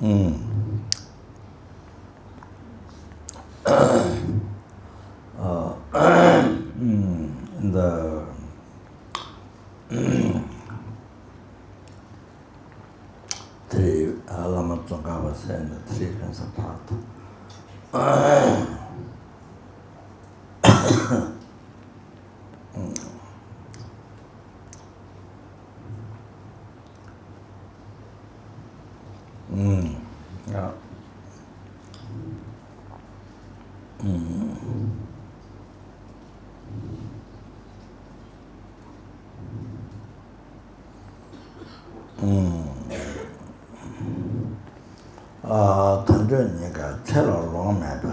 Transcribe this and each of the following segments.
In the three Lama Tsongkhapa was saying the three kinds of path. Yeah. Tanzania you got tell a long map.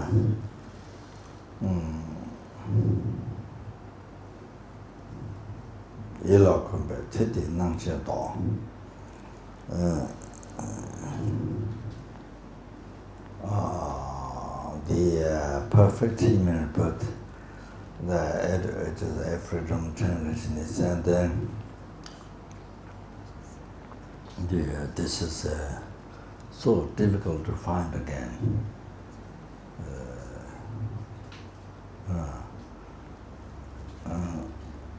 Yellow compared to the Nangxia Dao. The perfect human birth, it is a freedom generation, and then this is so difficult to find again.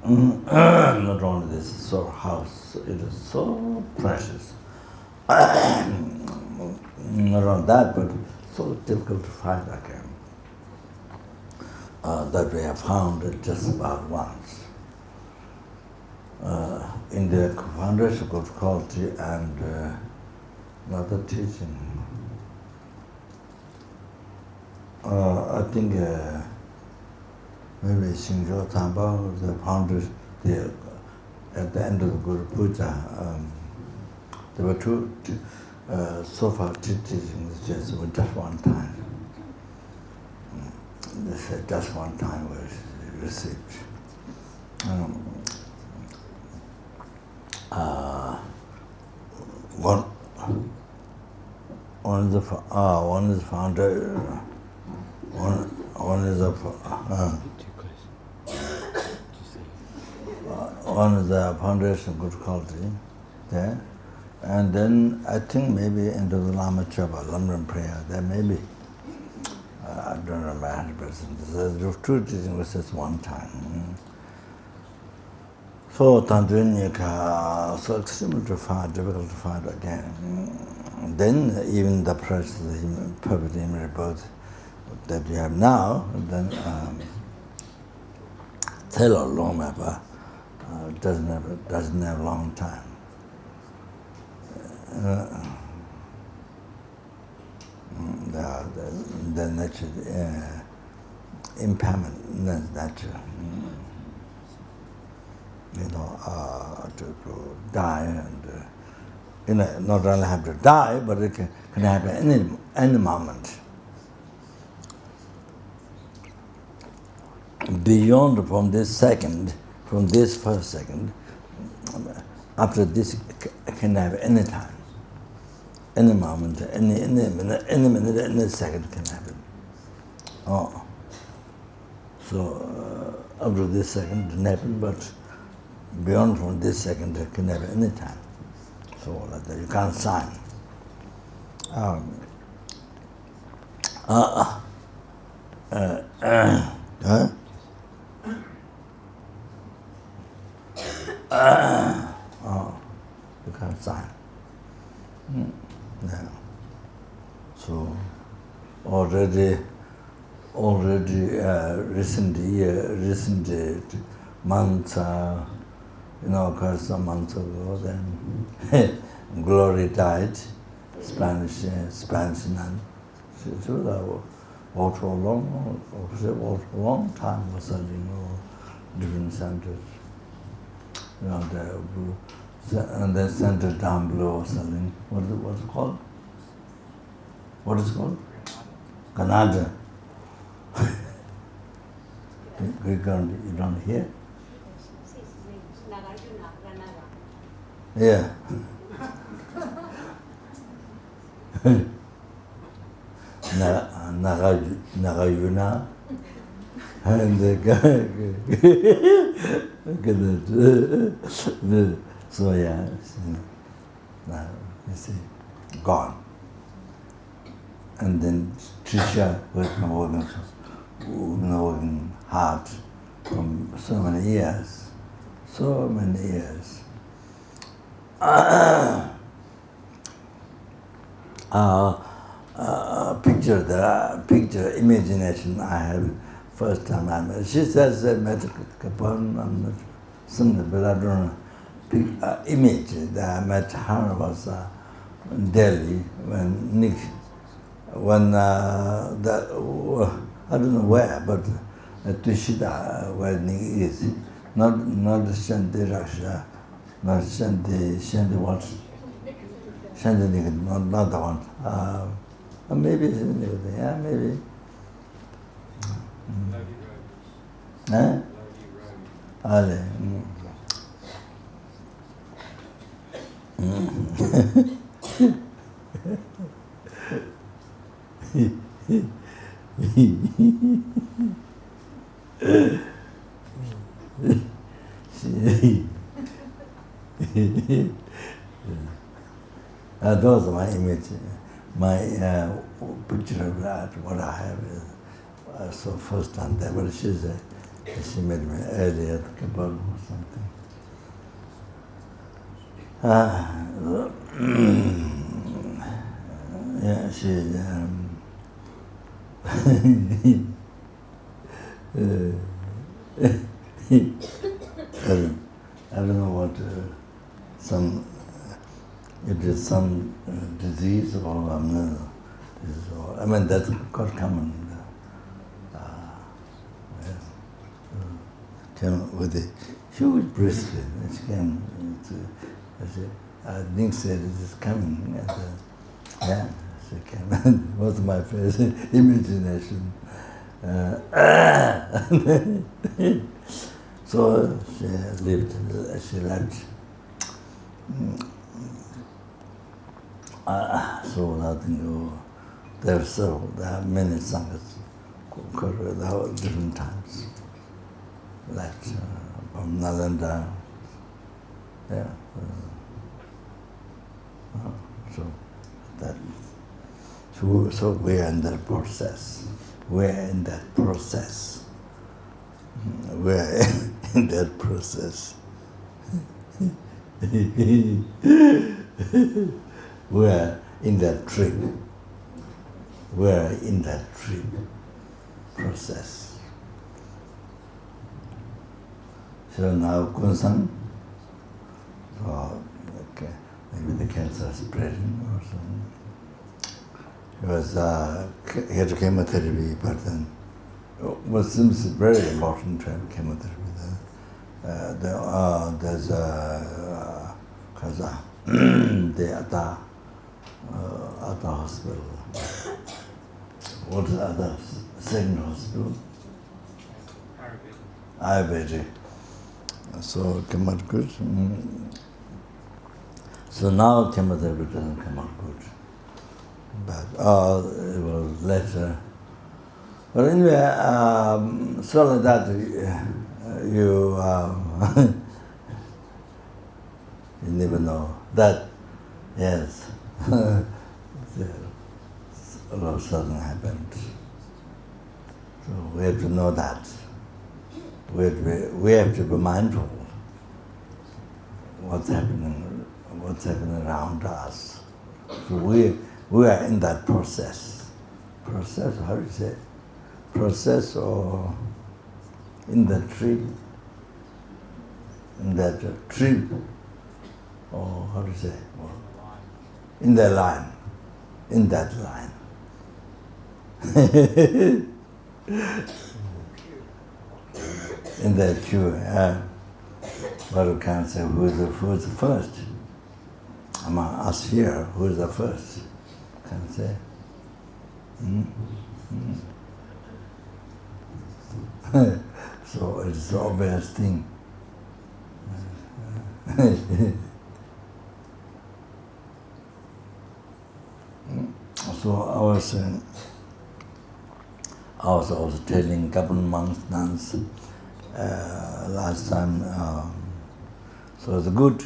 Not only this, so house, it is so precious. Not only that, but so difficult to find again. That we have found it just about once. In the Foundation of Quality and another teaching, I think maybe Xingzhou Tamba, the founders, at the end of the Guru Puja, there were two so far teachings just with just one time. They said just one time was received. One is founder. One is the foundation of good quality there, and then I think maybe into the Lama Chaba, London prayer. There may be. I don't remember 100%. The two teaching was just one time. So Tanzania, so extremely to find, difficult to find again. Then even the perfect image birth that we have now, then Taylor long mapper doesn't have a long time. The nature, impermanent nature. To die and not only have to die, but it can happen any moment. Beyond from this first second, after this it can happen any time, any moment, any minute, any second can happen. So after this second it didn't happen, but beyond from this second it can happen any time. So like that you can't sign. You can't sign. Yeah. So already recent months, some months ago, then Glory died, Spanish nun. She was out for a long time was selling different centers. And then center down below was selling, what's it called? What is it called? Canada. You don't hear? Yeah. Nagayuna. And the guy, so yeah, now you see, gone. and then teacher who has been working hard for so many years. Picture imagination I have first time I met. She says I met Kapon, I'm not similar, but I don't know. Image that I met her was in Delhi when Nick, when I don't know where, but Tushita, where Nick is, not Shanti Raksha, not Shanti what? Shanti Nick, not the one. Maybe Shanti, yeah, maybe. Ali. Those are my image, my picture of that, what I have is so first time there, but she made me earlier at Kabul or something. Yeah, she I don't know what it is some disease or I mean that's quite common. Came with a huge bracelet. She came I think said it is coming. Yeah, she came. It was my first imagination. So she left. So nothing. There are many sanghas occurred different times. Left from Nalanda. Yeah. So we are in that process. We're in that process. We're in that process. We're in that trip. We're in that trip process. So now Kunsang, okay, maybe the cancer is spreading or something. He had chemotherapy, but then what seems very important to have chemotherapy. There's the other hospital. What is the other second hospital? Ayurvedic. So it came out good. So now chemotherapy doesn't come out good. But it was later. But anyway, so like that you you never know that yes, all of a sudden happened. So we have to know that. We have to be mindful what's happening around us. So we are in that process. Process, how do you say? Process or in that trip. In that trip. Or how do you say? In that line. In that line. In that queue, but we can't say who is the first. Among us here, who is the first? Can't say. So it's the obvious thing. So I was also telling couple monks, nuns, last time, so it's good,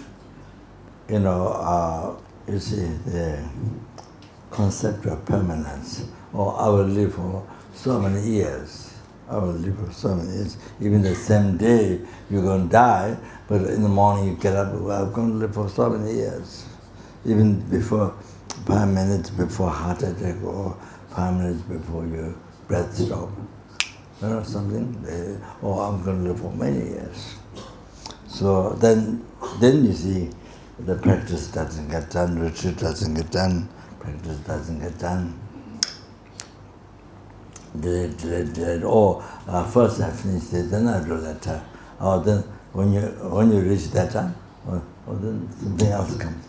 you see, concept of permanence. Or I will live for so many years. I will live for so many years. Even the same day you're going to die, but in the morning you get up, well, I'm going to live for so many years. Even before, 5 minutes before heart attack or 5 minutes before your breath stop. You know something? I'm going to live for many years. So then you see the practice doesn't get done, retreat doesn't get done, practice doesn't get done. Delayed. First I finish it, then I do letter. Then when you reach that time, then something else comes.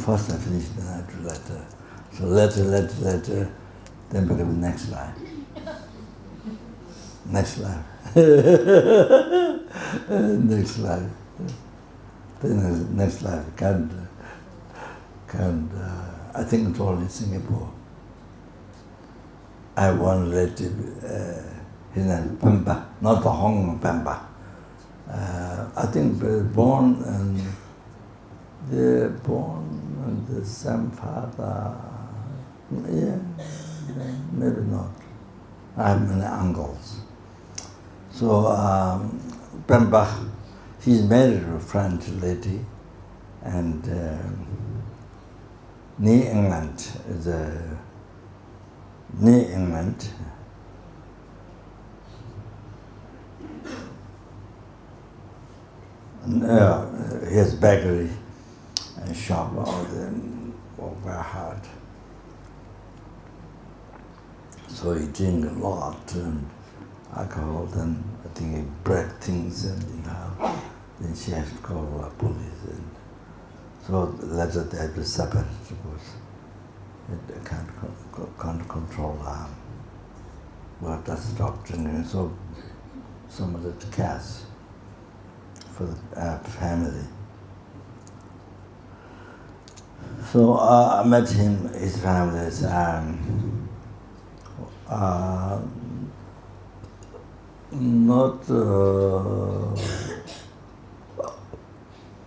First I finish, then I do letter. So letter, then become the next life. Next life. Next life. Then next life can't. I think it's all in Singapore. I have one relative, his name is Pemba, not the Hong Pemba. I think they're born and the same father. Yeah, maybe not. I have many uncles. So Pemba, he's married to a French lady, and near England is near England. He has bakery and shop, all them work very hard. So he drink a lot and alcohol, then I think he break things and then she has to call the police. And so later they have to separate because it can't control well, that stop drinking, so much of cash for the family. So I met him, his family is not,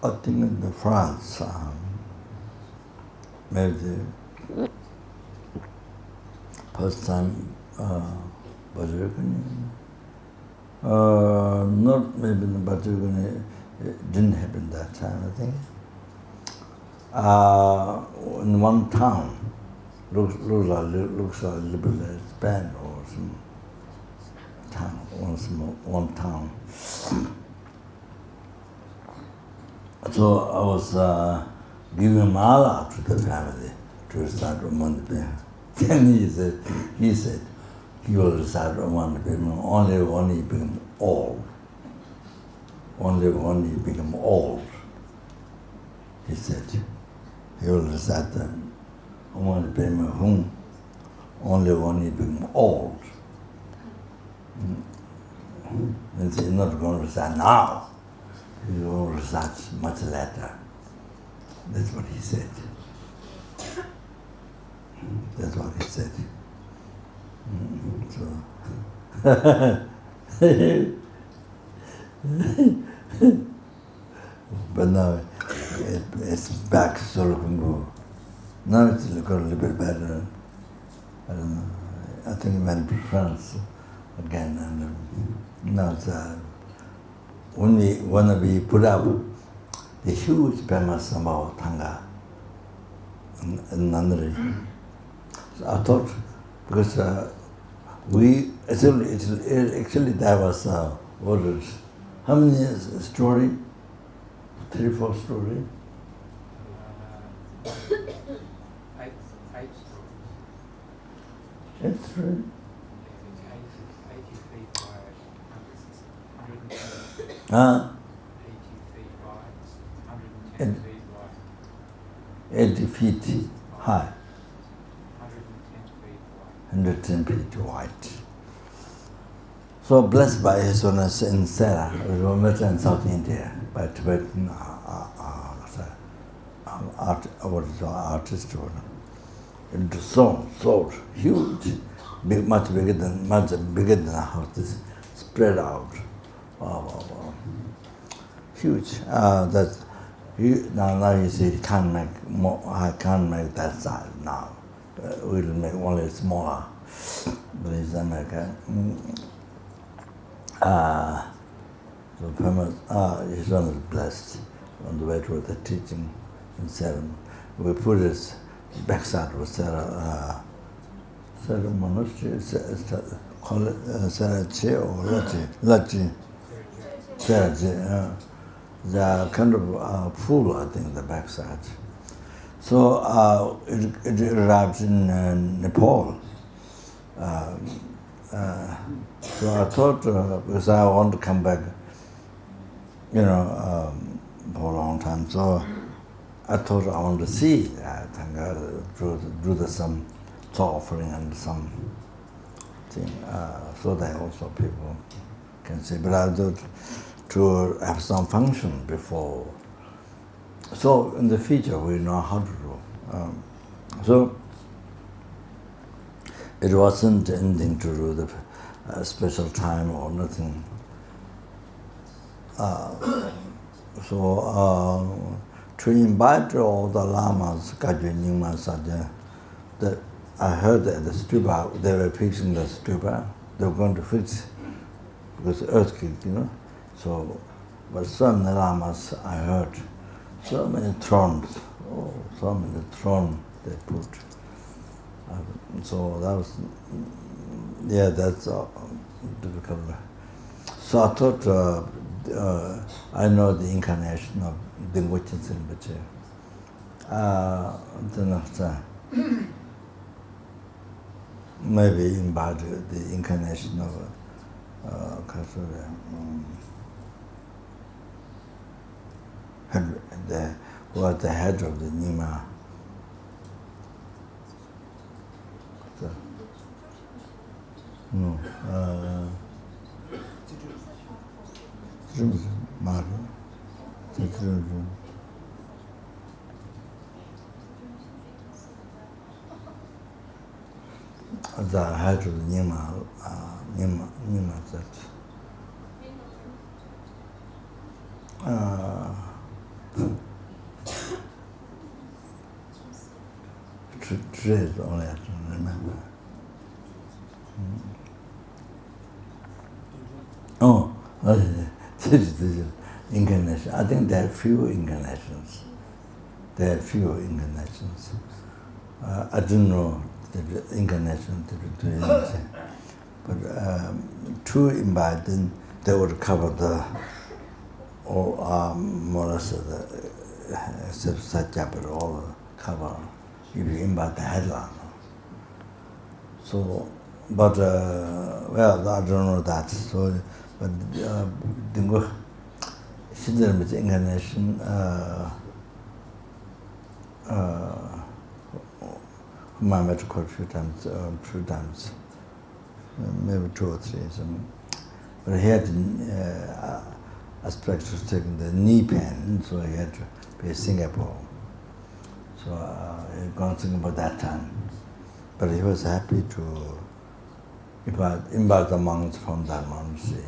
I think in France, maybe first time not maybe in Bajurgani, it didn't happen that time, I think. In one town, looks like a little bit Spain or some town, one town. So I was giving mala to the family to recite Ramanapima. Then he said, he will recite Ramanapima only when he become old. Only when he become old, he said. He will recite the Ramanapima only when he become old. And he's not going to recite now. He's going to recite much later. That's what he said. That's what he said. But now it's back to Solokumbu. Now it's got a little bit better. I don't know. I think he went to France again, and now it's when we put up the huge Pema Sambhava Tanga in Nandari. So I thought, because actually there was orders. How many story? 3, 4 story? 8 stories. 8 story? 80 feet by 110 feet. 80 feet by 110 feet wide. 80 feet high. 110 feet wide. 110 feet wide. So blessed by His Holiness in Sarah, we met in South India by Tibetan artist. It's so huge, much bigger than a house. This spread out. Wow. Huge. Now you see, I can't make that size now. will make only smaller. But it's America. So famous, his one was blessed on the way to the teaching in Seven. We put his backside of Sarah monastery, call it Sarachi or Lachi. Sarachi, the kind of pool, I think, the backside. So it arrived in Nepal. So I thought, because I want to come back, for a long time. So I thought I want to see do some talk offering and some thing, so that also people can see. But I thought to have some function before. So in the future we know how to do. So it wasn't anything to do with the special time or nothing. To invite all the lamas, Kajun, Nyingma, Sajja, that I heard that the stupa, they were fixing the stupa, they were going to fix because earthquake, So, but so many lamas I heard, so many thrones, so many thrones they put. So that was, that's difficult. So I thought, I know the incarnation of the Dingwachin Rinpoche. Maybe embodied the incarnation of who was the head of the Nima. No. The head of the Nima that. Trade only I don't remember. This is incarnation. I think there are few incarnations. I don't know the incarnation but two imbibed, then they would cover the all more or less except Satya, but all cover if you imbibe the headline. So, but I don't know that. So, but Dingo, Shinzer with incarnation, whom I met quite a few times, maybe 2 or 3. But he had aspects of taking the knee pain, so he had to be in Singapore. So he gone Singapore that time. But he was happy to invite the monks from that monastery,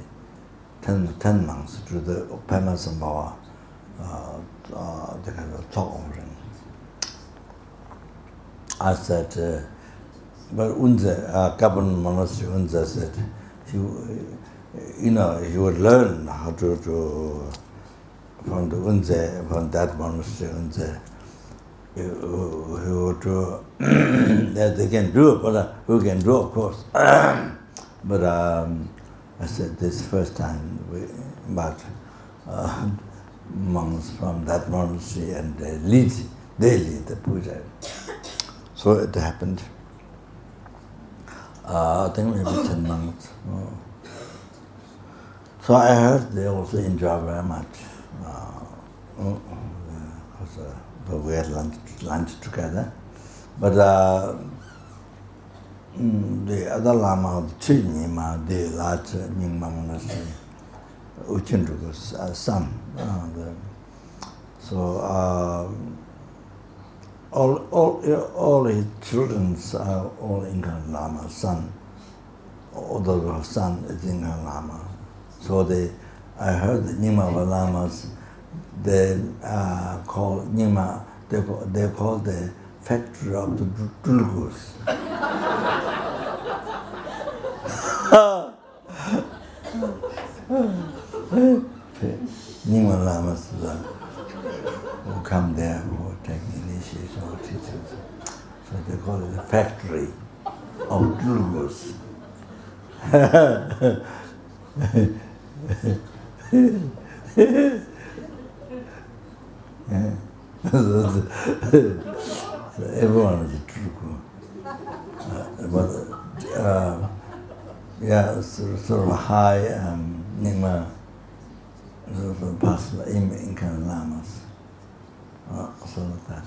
10 monks, to the Pema the kind of talk offering. I said, but Unze, Kabun monastery, Unze said, he would learn how to from the Unze, from that monastery, Unze, he would do, that they can do it, but who can do, of course. But I said, this first time we met monks from that monastery and they lead the puja. So it happened. I think maybe 10 months. So I heard they also enjoy very much. But we had lunch together. But the other Lama of Chilnima, the large Nyingma monastery, Uchinduku's son. So all his children are all Incan Lama's son. Although her son is Incan Lama. So I heard the Nyingma Lamas, they call Nyingma, they call the factory of the glucose. Nyingma Lamas who come there who take initiation or teachers. So they call it the factory of glucose. Yeah. So everyone is a true. But yeah, sort of high Nyingma sort of personal in kind of lamas. So that.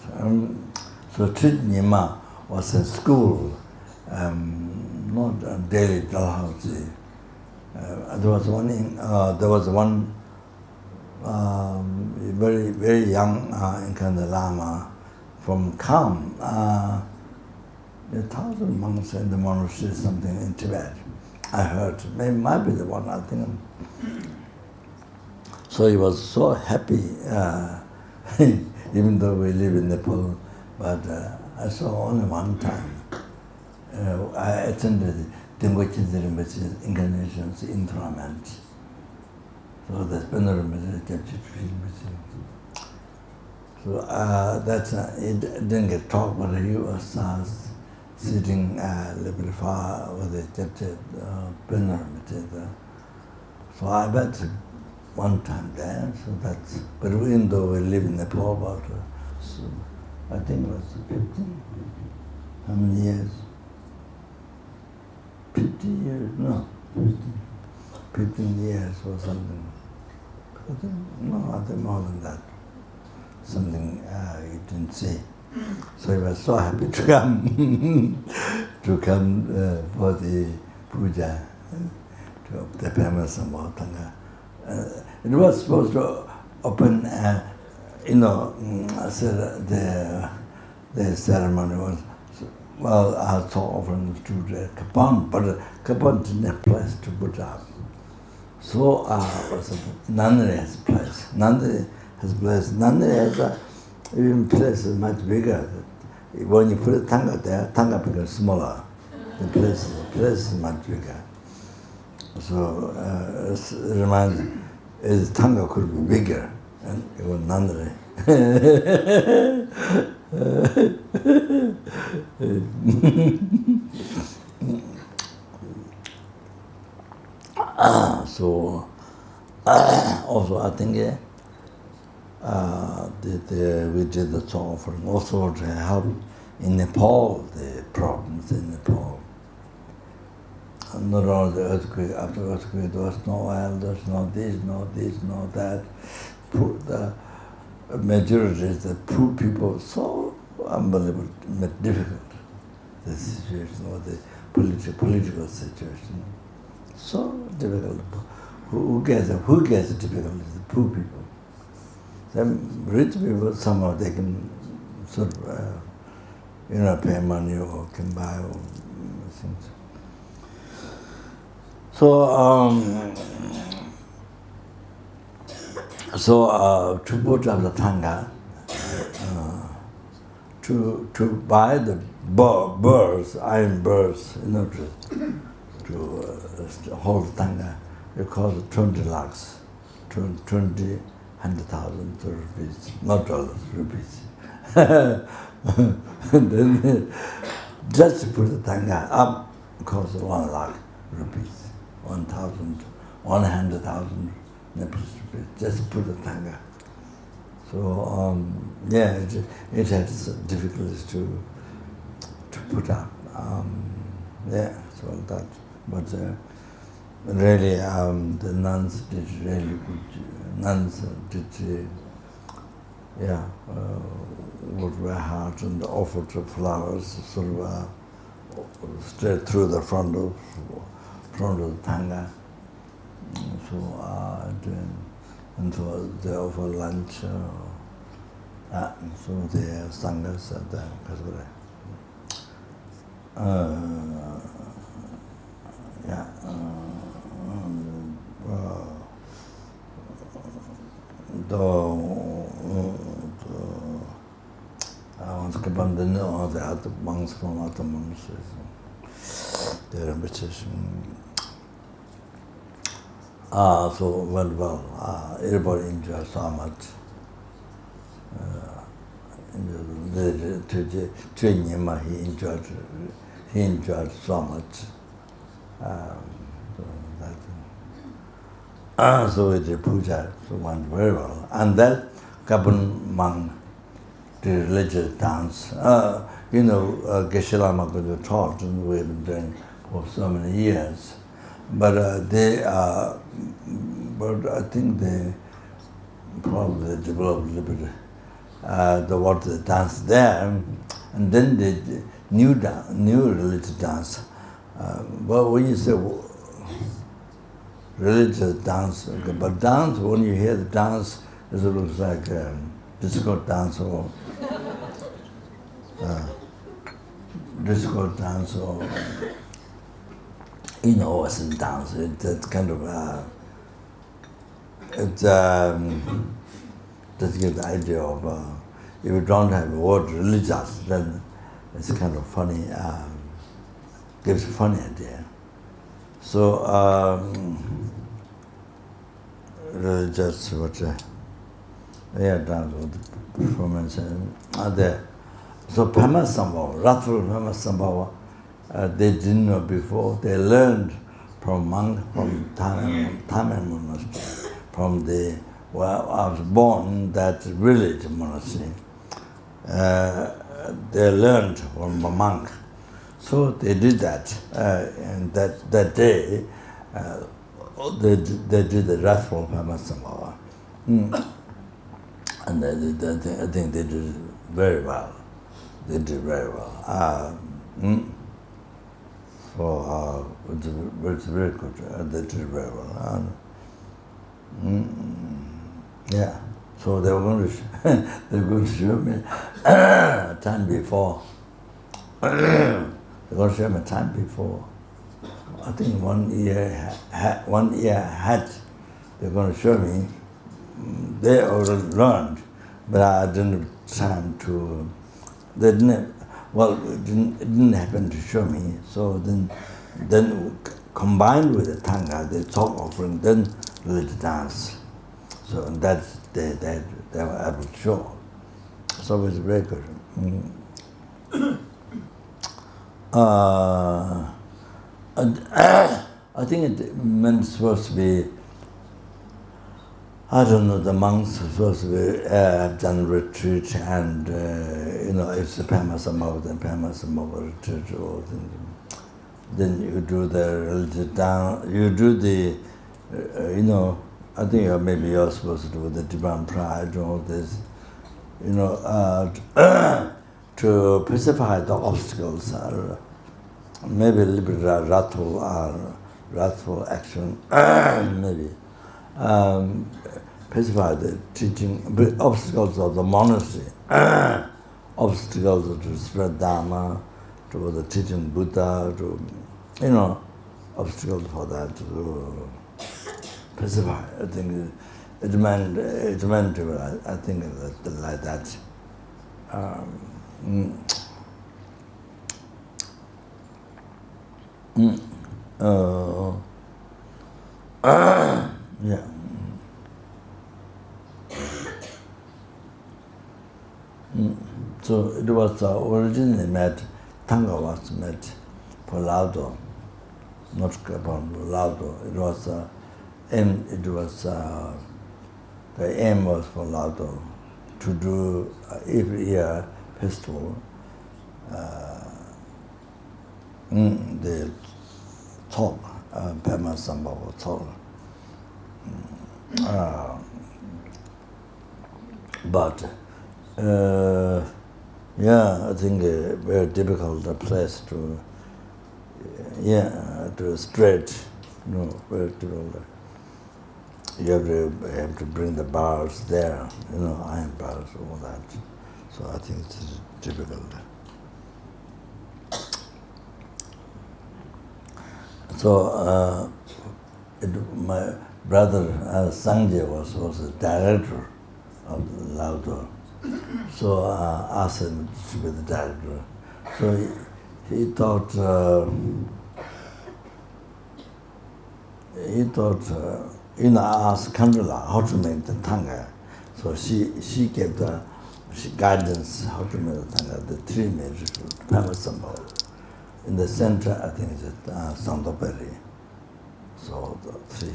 So Trit Nyingma was in school, not a daily Dalhousie. There was one very, very young Incan Lama from Kham, 1,000 monks in the monastery, something in Tibet. I heard, maybe might be the one, I think. So he was so happy, even though we live in Nepal, but I saw only one time. I attended Dengwechi Rinpoche's incarnations in Intrament. So that's been a So that's it didn't get talk, but he was sitting a little bit far with the So I went one time there. So that's. But even though we live in Nepal, about so I think it was 15. How many years? 50 years? No, 15 years or something. I think more than that. Something you didn't see. So he was so happy to come, for the puja, to the famous Samotanga. It was supposed to open, the ceremony was, well, I saw offerings to the Kapan, but Kapan didn't have place to put up. So was Nandri has place. Nandri has place. Nandri has even place is much bigger. When you put a Tanga there, Tanga becomes smaller. The place is much bigger. So it reminds me, his Tanga could be bigger, and it was Nandri. So also I think we did the song offering also to help in Nepal, the problems in Nepal. And not only the earthquake, after earthquake there was no oil, there was no this, no that. The majority is the poor people, so unbelievable, difficult, the situation or the political situation. So difficult. Who gets difficult is the poor people. Some rich people, somehow they can sort of, pay money or can buy or things. So to put up the Tanga, to buy the birds, iron birds, to hold Tanga, it cost 20 lakhs, 100,000 rupees, not dollars, rupees. And then just to put the Tanga up, it cost 1 lakh rupees, 100,000 Nepalese rupees, just to put the Tanga. So it has difficulties to put up. So that, but really the nuns did really good. Nuns did, worked very hard and offered the flowers sort of straight through the front of the Tanga. And so they offer lunch. So the sanghas at the Kasura. I want monks, but then all the other monks from other monasteries, they're ambitious. So well, everybody enjoyed so much. He enjoyed so much. So it is puja, so went very well. And that Kapun monk did religious dance. Geshe Lama could taught, and we've been doing for so many years. But but I think they probably developed a little bit the dance there, and then they did new religious dance. But when you say religious dance, okay, but dance, when you hear the dance, it looks like disco dance or Western dance. It's kind of just give the idea of if you don't have the word religious, then it's kind of funny. Gives a funny idea. So religious dance with performance there. So Pema Sambhava, Rathful Pema Sambhava, they didn't know before. They learned from monk from Tamil monastery, from the where I was born, that village monastery. They learned from a monk. So they did that, and that day they did the Rathful Pema Sambhava. And I think they did very well. They did very well. So it's very good. They did very well. Yeah. So they were going to show me time before. They're going to show me time before. I think 1 year ahead. They're going to show me. They already learned, but I didn't have time to. They didn't. Well, it didn't happen to show me. So then combined with the tanga, the talk offering, then religious dance. So that they were able to show. So it's very good. I think it meant supposed to be. I don't know, the monks are supposed to be, have done retreat and, it's the Pema Sambhava, then Pema Sambhava retreat, or then you do the religious dance, you do the, I think maybe you're supposed to do the divine pride, all this, to pacify the obstacles, maybe a little bit wrathful action, maybe. Pacify the teaching, obstacles of the monastery, obstacles to spread Dharma, to the teaching Buddha, to, obstacles for that, to pacify. I think it meant to, I think like that. Yeah. So it was originally Tanga was made for Laudo, not Kapon, Laudo. It was the aim was for Laudo to do every year festival. The talk, Pema Sambhava talk. But I think a very difficult place to spread, very difficult. You have to bring the bars there, iron bars, all that. So I think it's difficult. So my brother Sangye was the director of Laudo. So asked him to be the director. So he thought, I asked Kandala how to make the tanga. So she gave the guidance how to make the tanga, the three major famous symbol. In the center, I think it's Sandoperi. So the three.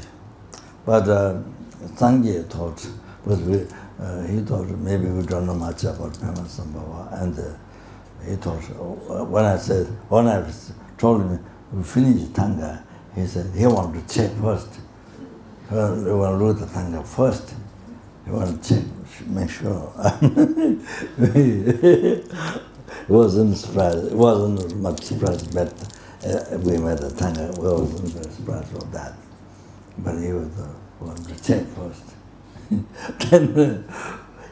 But Sangye thought, he thought maybe we don't know much about Pema Sambhava, and he thought, when I told him we finish Tanga, he said he wanted to check first. He want to do the Tanga first. He wanted to check, make sure. He wasn't surprised. He wasn't much surprised, but we made the Tanga. We wasn't very surprised about that. But he was wanted to check first. Then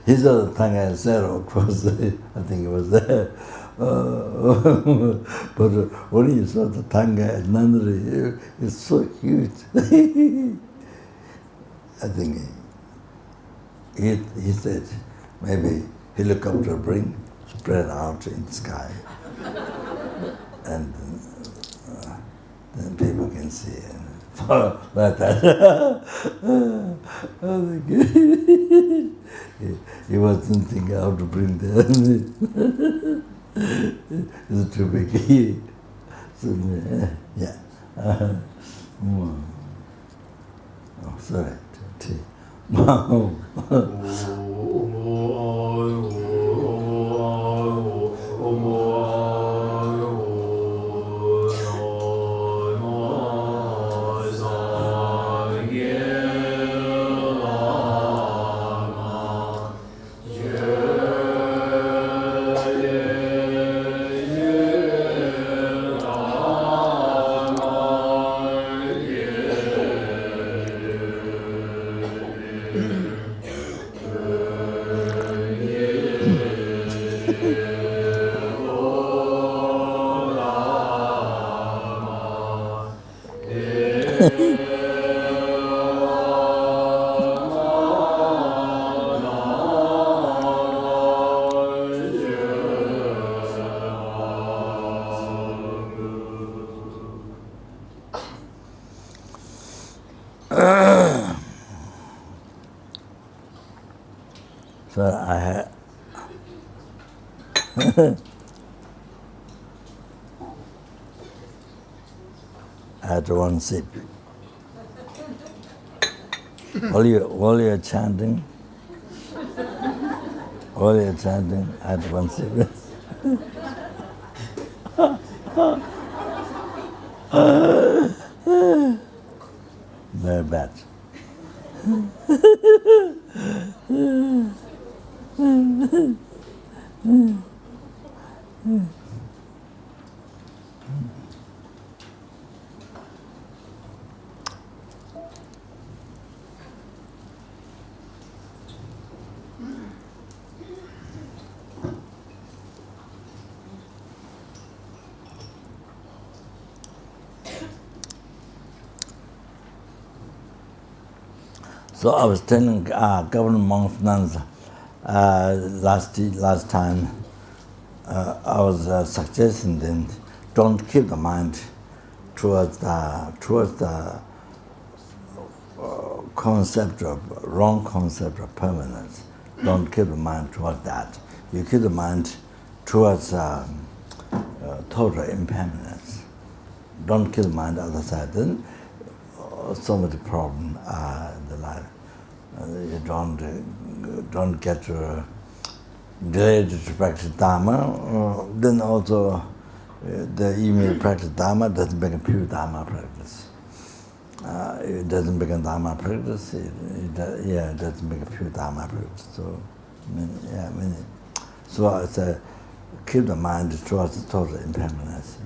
he saw the Tanga and zero, of course, I think it was there. But when he saw the Tanga at Nandari, it's so huge. I think he said maybe helicopter bring spread out in the sky, and then people can see it. Like that. He wasn't thinking how to bring that. It's too big. So, yeah. Oh, sorry. So I had one sip. While you're chanting, I had one sip. Very bad. So I was telling Governor Monk nuns last time, I was suggesting them don't keep the mind towards the wrong concept of permanence. Don't keep the mind towards that. You keep the mind towards total impermanence. Don't keep the mind other side. Then so much problem in the life. You don't get delayed to practice Dharma. Then also the email practice Dharma doesn't become pure Dharma practice. It doesn't become Dharma practice. It doesn't become pure Dharma practice. So, so I say, keep the mind towards total impermanence,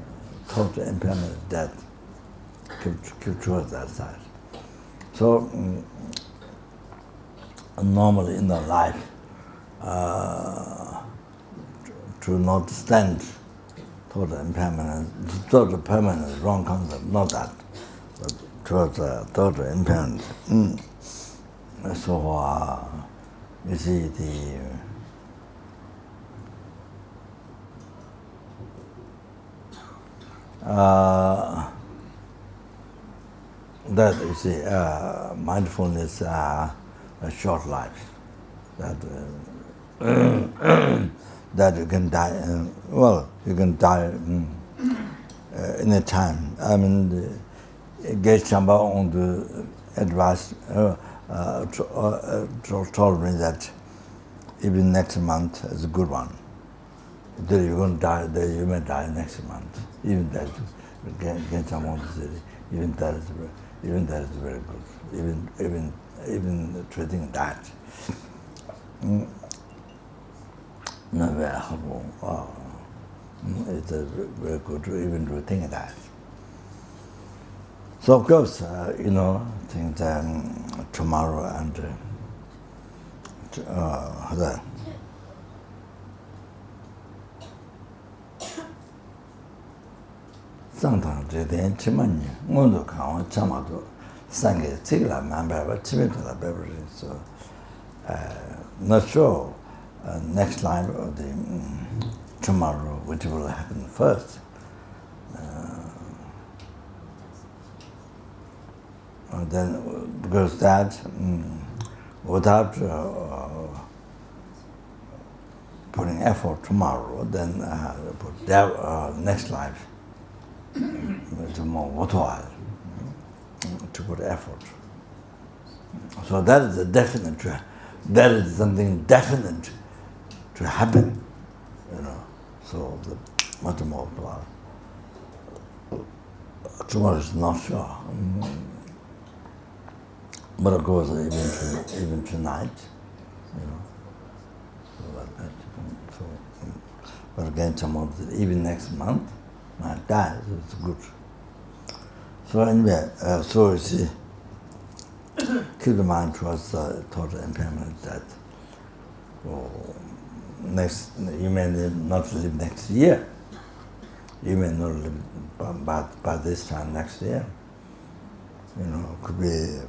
death. Keep towards that side. So normally in the life, to not stand total impermanence, total permanence, wrong concept, not that, but towards total impermanence. So you see that you see, mindfulness a short life. That that you can die. You can die in a time. I mean, get somebody on the advice told me that even next month is a good one. That you're going to die, that you may die next month. Even that, get someone to say, even that is very good. Even treating that. Not very helpful. It's very good to even to think that. So of course, I think tomorrow and that. Sometimes they didn't chimney. Mondo can chamado sang a tigla member, but chimney beverage. So not sure next line of the tomorrow, which will happen first. Then because that without putting effort tomorrow, then put that next life it's more worthwhile to put effort. So that is a definite. That is something definite to happen, So much more worthwhile. Tomorrow is not sure. But of course, even tonight, So like that. But again, even next month, might die. So it's good. So anyway, so you see, keep in mind towards total impermanent death. You may not live next year. You may not live by this time next year. Could be.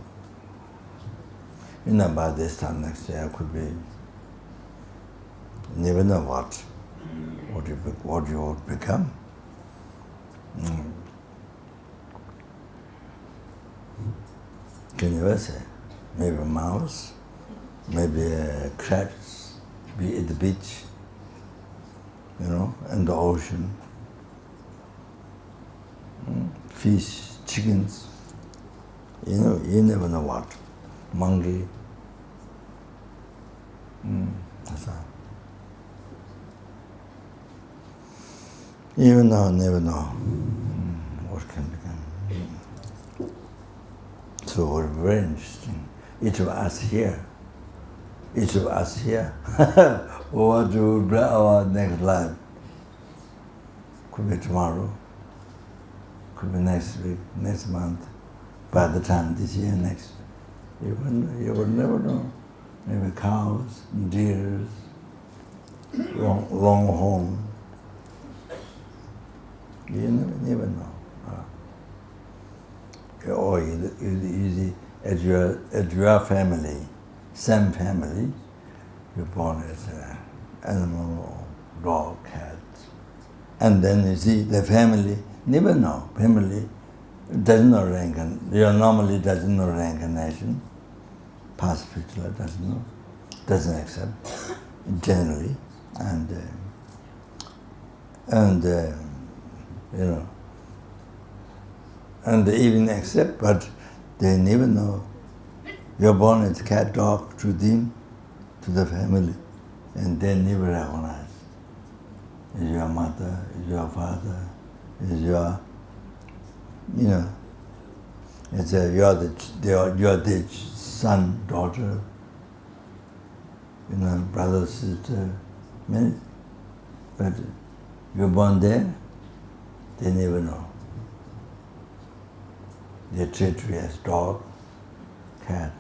By this time next year, could be. Never know what you would become. Can you ever say? Maybe a mouse, maybe a crab, be at the beach, in the ocean. Fish, chickens, you never know what. Monkey. That's all. Even though, never know what can become. So it's very interesting. Each of us here, what will be our next life? Could be tomorrow, could be next week, next month, by the time this year, next. You will never know. Maybe cows, deers, longhorn. You never know. Or you at your family, same family, you're born as an animal or dog, cat. And then you see the family, never know. Family doesn't know reincarnation. Normally doesn't know reincarnation. Past future doesn't know, doesn't accept generally, and they even accept, but they never know. You're born as cat, dog to them, to the family, and they never recognize. Is your mother, is your father, is your, it's you're the son, daughter, brother, sister, many. But you're born there, they never know. They treat you as dog, cat.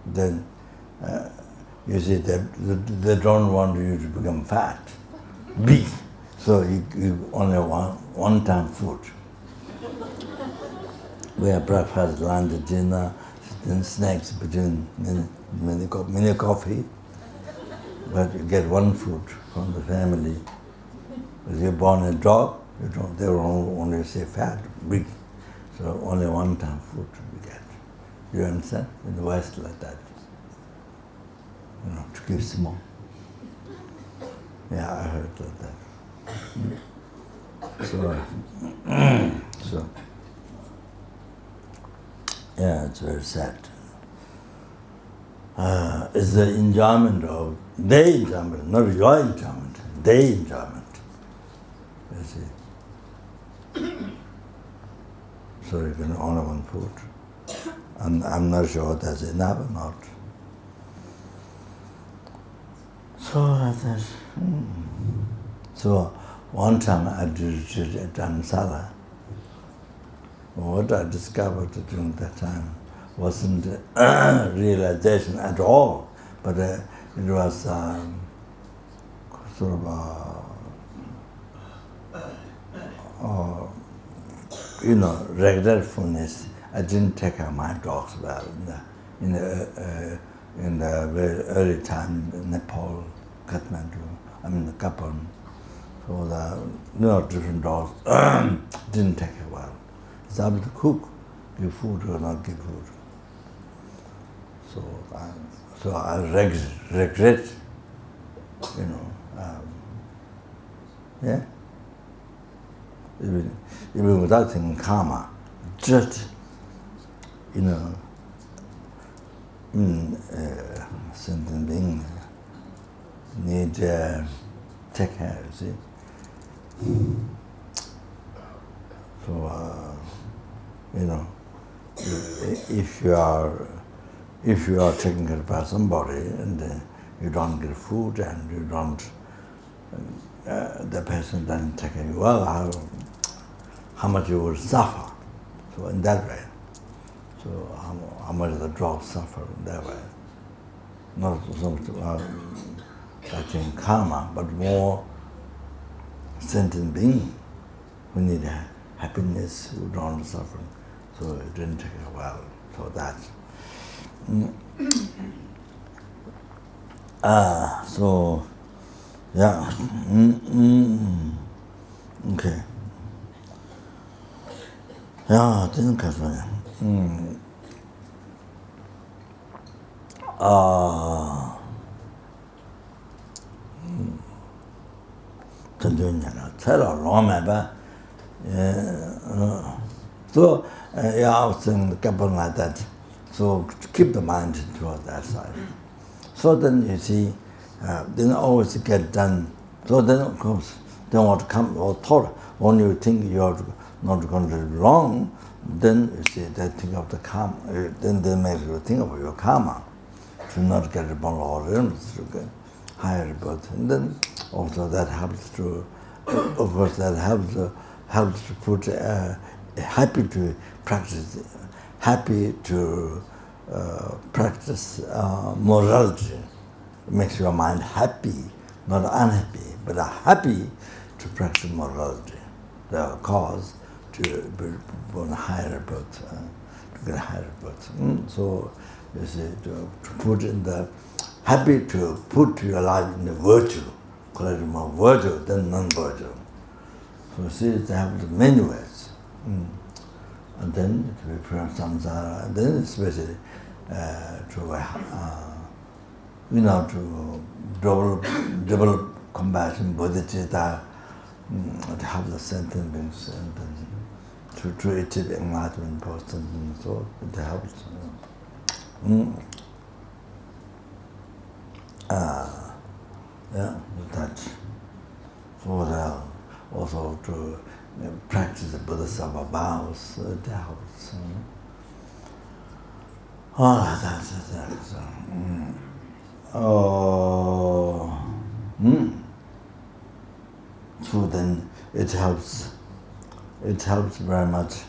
Then you see they don't want you to become fat, big. So you only want one-time food. We have breakfast, lunch, dinner, then snacks between mini coffee. But you get one food from the family, If you're born a dog, they will only say fat, big. So only one time food we get. You understand? In the West like that. To keep small. Yeah, I heard like that. So yeah, it's very sad. It's the enjoyment of their enjoyment, not your enjoyment, their enjoyment. You see. So you can only one food. And I'm not sure that's enough or not. So one time I did at Dharamsala. What I discovered during that time wasn't realization at all, but it was sort of regretfulness. I didn't take care of my dogs well in the very early time in Nepal, Kathmandu, Kapan. So the different dogs didn't take care well. It's up to cook, give food or not give food. So I regret, yeah. Even without thinking karma, just, sentient being need take care, see. So, if you are taking care of somebody and you don't get food and you don't, the person doesn't take care of you well, how much you will suffer. So in that way. So how much the dogs suffer in that way. Not so much, I think, karma, but more sentient being who need happiness, who don't suffer. So it didn't take a while for that. So, yeah. Okay. Yeah, didn't catch me. So, I was saying the couple like that. So keep the mind toward that side. So then you see, then always get done. So then of course, then what comes or thought when you think you're not going to do wrong, then you see they think of the karma. Then they make you think of your karma to not get born or illness, to get higher birth, and then also that helps to, of course, that helps to put happy to practice. Happy to practice morality. It makes your mind happy, not unhappy, but happy to practice morality. The cause to be born higher birth, to get higher birth. So you see, to put in the happy to put your life in the virtue, call it more virtue than non-virtue. So see, they have many ways. And then to be free from samsara, and then especially to develop compassion, bodhicitta, to have the sentient beings, and then to achieve enlightenment person, and so it helps. Yeah, that. So also to practice the Bodhisattva vows, it helps. So then it helps very much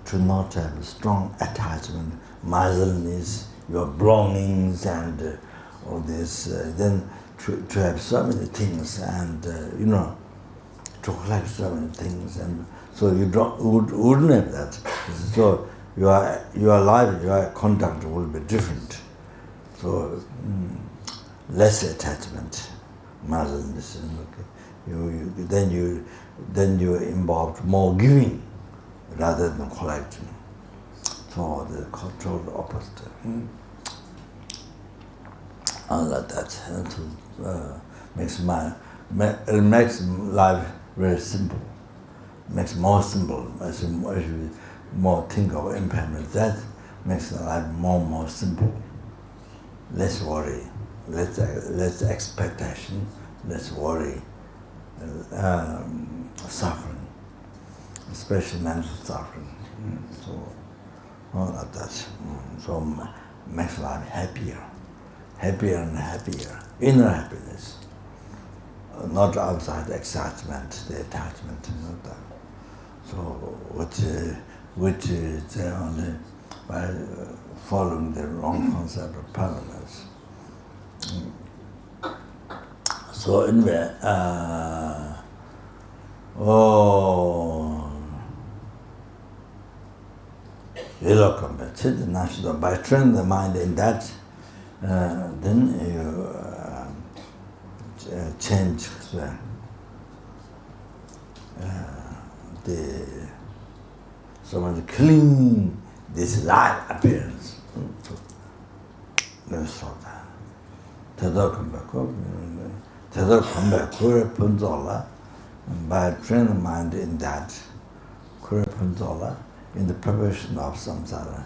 to not have a strong attachment, miserliness, your belongings and all this, then to have so many things and, to collect so many things, and so you wouldn't have that. So your life, your conduct will be different. So less attachment, miserliness, Then you involved more giving rather than collecting. So the total opposite. Like that. It makes life very simple. Makes more simple as you more think of impermanence. That makes life more simple. Less worry, less expectation, less worry, suffering, especially mental suffering. So all of that. So makes life happier and happier. Inner happiness, not outside excitement, the attachment, not that. So which is only by following the wrong concept of permanence. So anyway, by training the mind in that, then you change so much clean this light appearance. Let's stop that. By training the mind in that, in the preparation of samsara,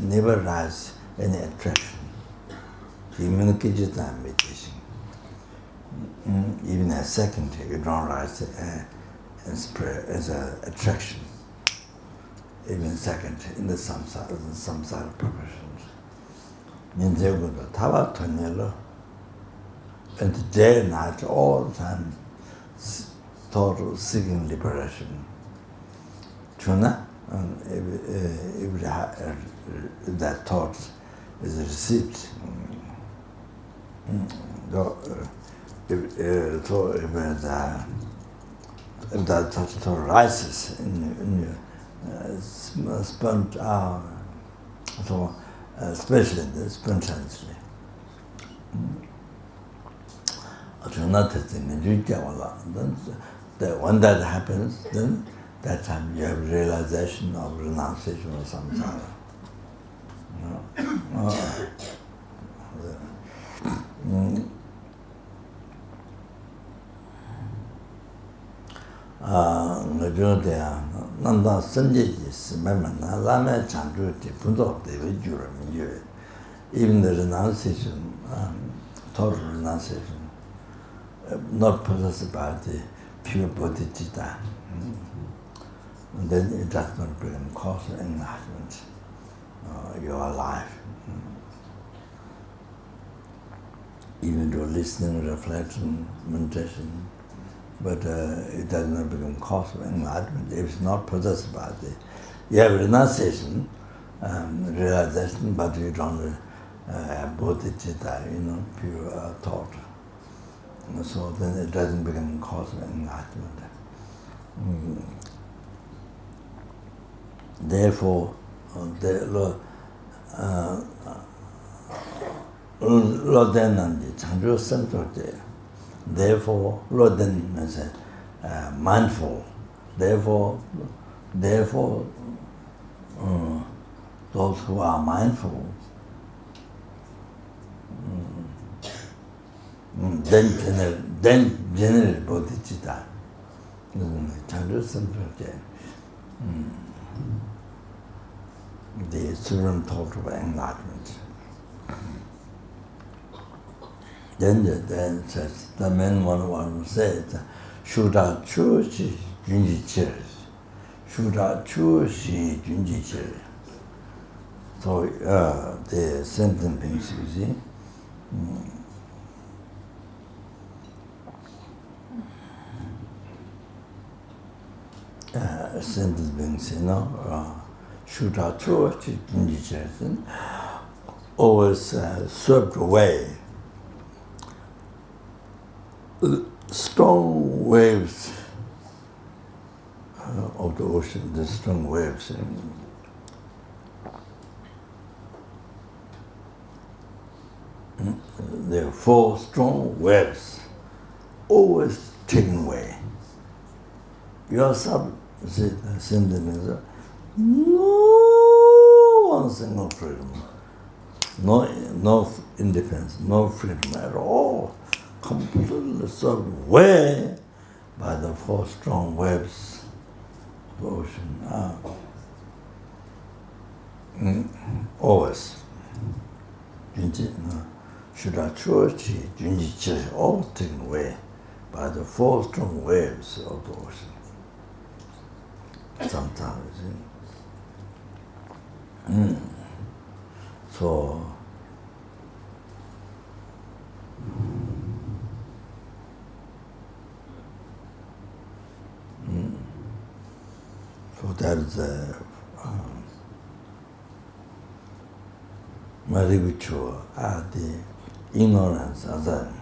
never rise any attraction. Even a second, you don't rise as an attraction. Even second, in the samsara preparations. And day and night, all the time, total seeking liberation. Tuna, if that thought is received, if that thought rises in your especially spontaneously. When that happens, then that time you have realization of renunciation of samsara. Nanda Sanjay Lama Chandruti Punto even the renunciation, total renunciation, not possessed by the pure bodhicitta, and then it does not become cause of enlightenment. You are alive. Even though listening, reflection, meditation, but it does not become cause of enlightenment if it's not possessed by the. You have renunciation, realization, but you don't have bodhicitta, pure thought. So then it doesn't become cause of enlightenment. Therefore, therefore, Loden is mindful. Therefore, those who are mindful, then generate bodhicitta. The supreme thought of enlightenment. Then says the man one says, Shuda Chu Shi Junji Chiri. Shuda Chu Shi Junji Chiri. So the sentence beings, you see. Sentence beings, Shuda Chu Shi Junji Chiri. Always swept away. Strong waves of the ocean, the strong waves. the four strong webs always taken away. Your symptom is no one single freedom, no independence, no freedom at all, completely swept away by the four strong webs of the ocean. Always. Should I church, all taken away by the four strong waves of the ocean. Sometimes. So, so that is the Marivichua, the ignorance as a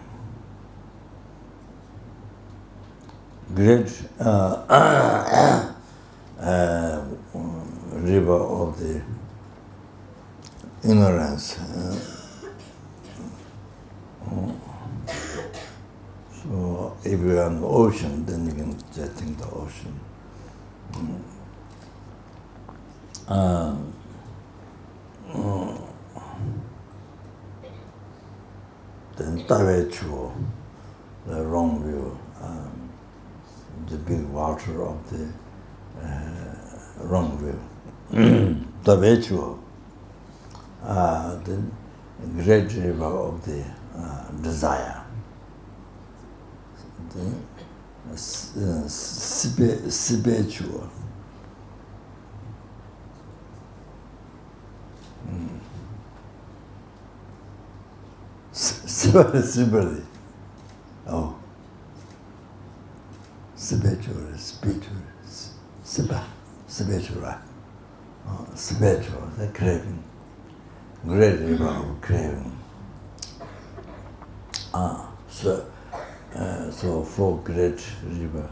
great river of the ignorance. So if you are in the ocean, then you can just think the ocean. Then Tavechu, the wrong view, the big water of the wrong view. Tavechu, the great river of the desire. The Sibechu. Sibeli. Oh. Spiritual, spiritual, the craving. Great river of craving. So four great river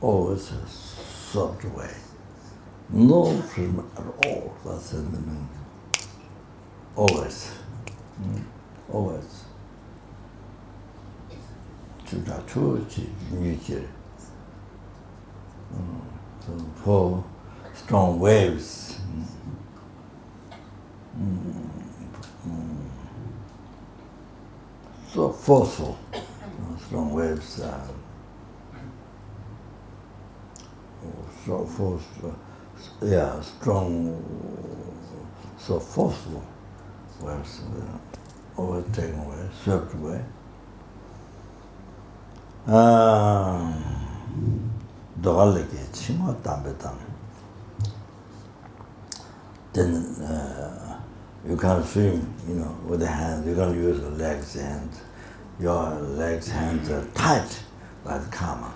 always swept away. No freedom at all, that's the meaning. Always. Always. So four strong waves. So forceful. Strong waves. So forceful. Yeah, strong. So forceful waves. Overtaken away, swept away. Dogaleke, chima tambetang. Then you can't swim, with the hands. You can't use the legs, hands. Your legs, hands are tight by the karma.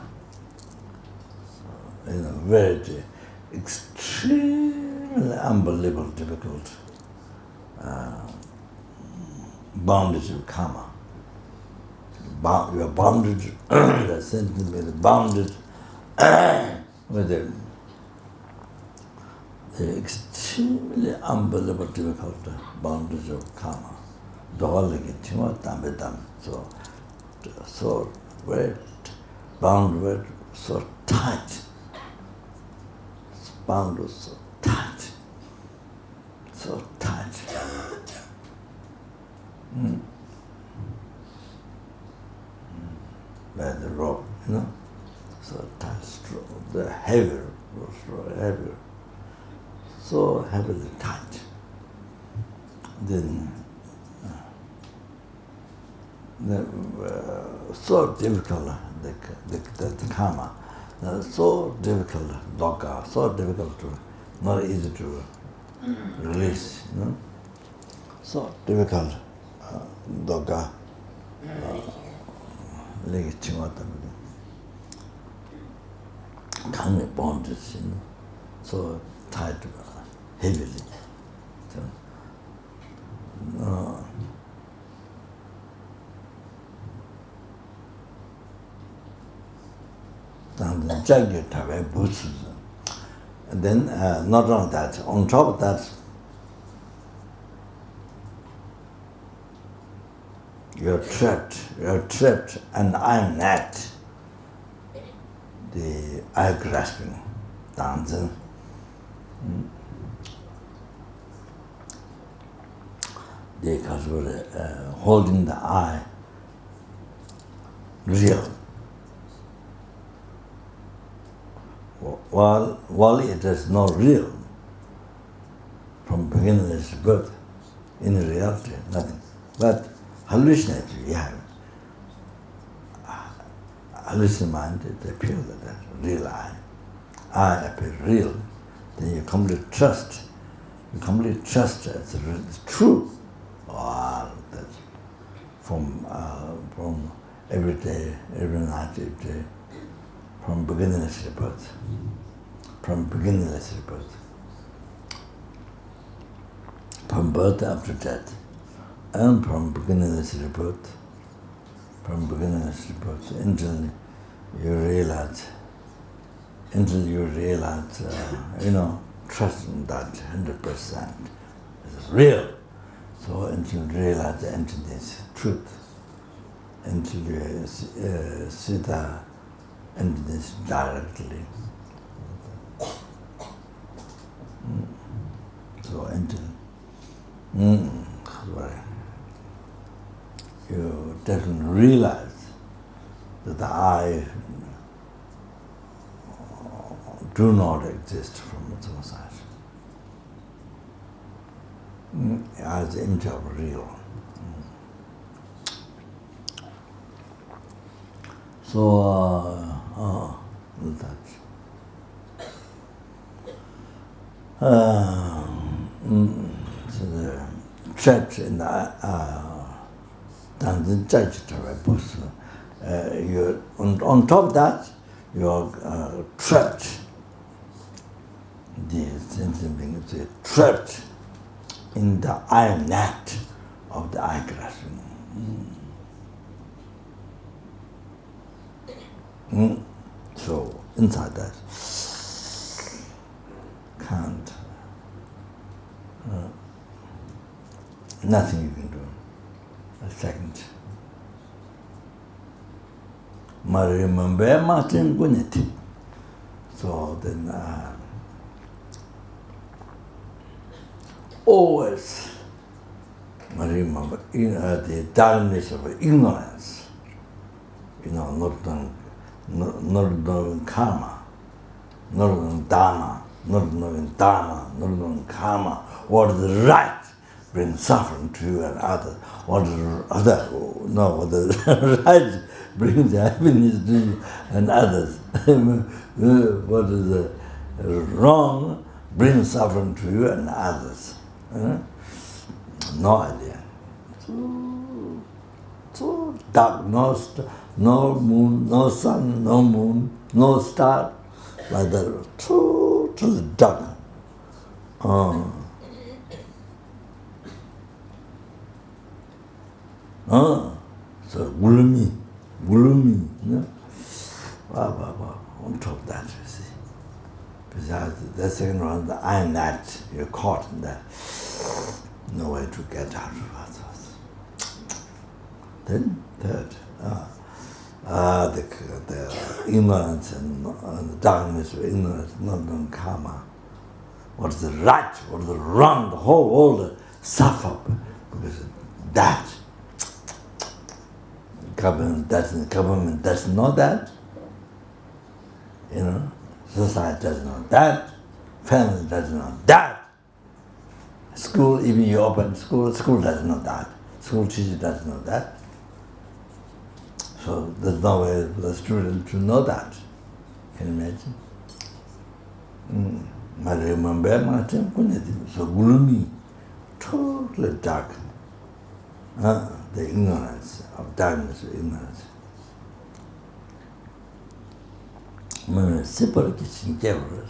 Very extremely unbelievable, difficult bondage of karma. You are bonded, the sentence is bonded with the extremely unbelievable difficult bondage of karma. So very bound with so tight. Bound with so tight. So tight. By the rope, so tight, strong, the heavier, heavier, so heavily tight. Then, so difficult, the karma, so difficult, dukkha, so difficult to, not easy to release, so difficult, dukkha. Like chimata, kange bondage, so tight, heavily. And then, not only that, on top of that, you're trapped, and I'm net. The eye grasping, dancing. They holding the eye real. While it is not real, from beginningless birth, in reality, nothing. But hallucinatory, you have hallucinate mind, it appears that real I appear real, then you completely trust. You completely trust it's true. All that from every day, every night, every day, from beginningless birth, from beginningless birth, from birth up to death, and from beginningless birth, until you realize, trust in that 100% is real. So until you realize the emptiness, truth, until you see the emptiness directly. So until you definitely realize that the I do not exist from its own side. As image of real. So that's so the trapped in the doesn't judge you on top of that you're trapped. The sentient being is trapped in the iron net of the eye grasping. So inside that can't, nothing you can do. A second. So then always remember the darkness of ignorance, not knowing karma, not knowing dharma, not knowing karma. What is right brings suffering to you and others. What is right brings happiness to you and others. What is wrong brings suffering to you and others. No idea. So dark, no moon, no sun, no moon, no star, like that. Totally dark. So gloomy, on top of that, you see. Besides the second one, the iron net, you're caught in that. No way to get out of it. Then third, the ignorance and the darkness of ignorance, not knowing karma. What is the right, what is the wrong, the whole world suffer because of that. Government doesn't know that. Society doesn't know that. Family doesn't know that. School, even you open school doesn't know that. School teacher doesn't know that. So there's no way for the student to know that. Can you imagine? So gloomy, totally dark. The ignorance of darkness, ignorance.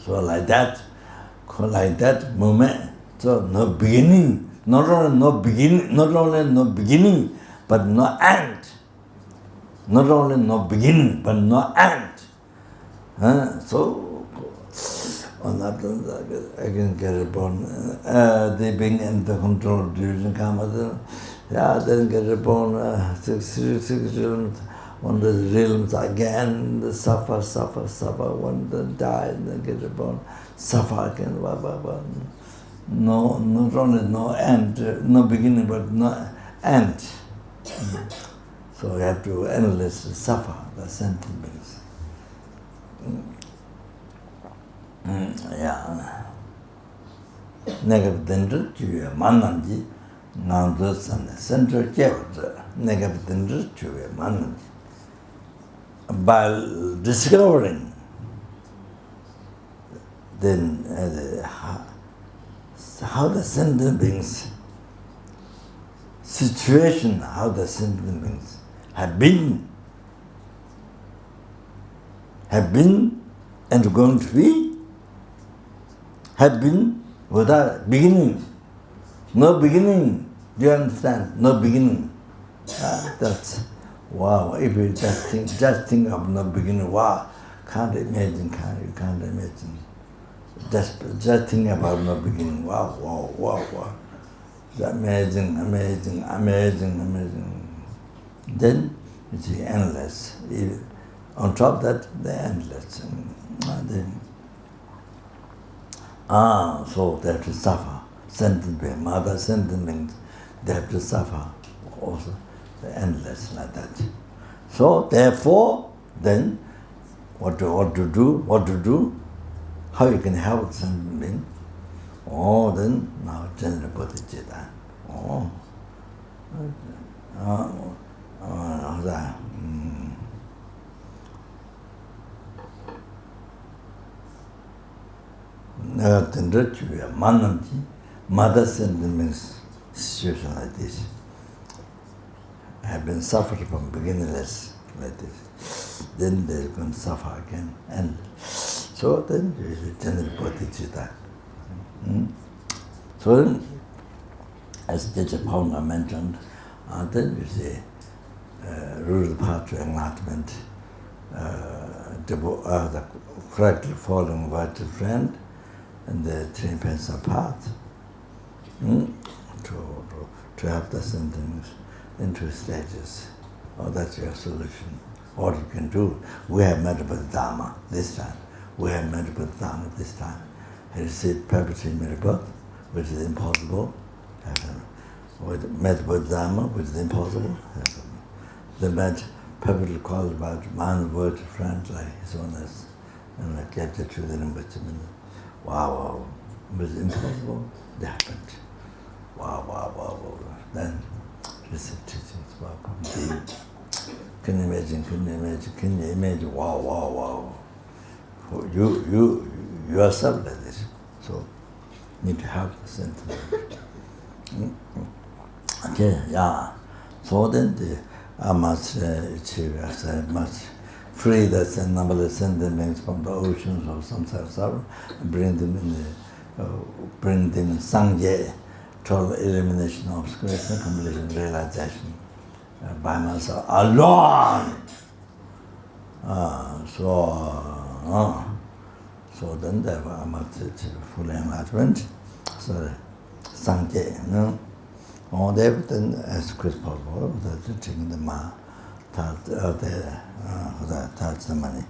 So like that moment, so no beginning, not only no beginning, but no end. Not only no beginning, but no end. So on that, I can get upon they being in the control during karma. Yeah, then get reborn, six realms, on the realms again, the suffer, one then die, and then get reborn, suffer again, blah, blah, blah. No, not only no end, no beginning, but no end. So you have to endlessly suffer the sentient beings. Yeah. Negative danger, you mananji, nandos and central chaos, negative danger, you mananji. By discovering, then how the sentient beings situation, how the sentient beings have been and going to be, have been without beginning. No beginning. Do you understand? No beginning. That's wow. If you just think of no beginning, wow, can't imagine. You can't imagine. Just think about no beginning. Wow. Amazing. Then it's endless. On top of that, the endless. So they have to suffer. Sentient beings, mother sentient beings, they have to suffer also. The endless like that. So therefore, then what to do? How you can help sentient being? Oh, then now general bodhicitta. Mother sentient beings situation like this. Have been suffered from beginningless like this. Then they're going to suffer again. And so then you general bodhicitta. So as Teacher Paula mentioned, then you see rule path to enlightenment, the correctly following vital trend, and the three pencil path to have the sentence into stages. Oh, that's your solution. What you can do, we have met with Dharma this time. We have met with Dharma this time. He received perpetual miracle, which is impossible. Met with Dharma, which is impossible. They met perfectly qualified mind, word, friend, like his owners, and like get the truth in which wow, it was impossible. It happened. Wow. Then receive teachings. Wow. Can you imagine? Wow. You yourself like this. So need to help the sentiment. Okay, yeah. So then I must achieve, I must free the numberless sentient beings from the oceans of samsara sorrow, bring them in sangye, total elimination of obscuration, completion, realization by myself alone. So then I must achieve full enlightenment. So sangye, all that then as quick as possible, taking the ma, touch the money.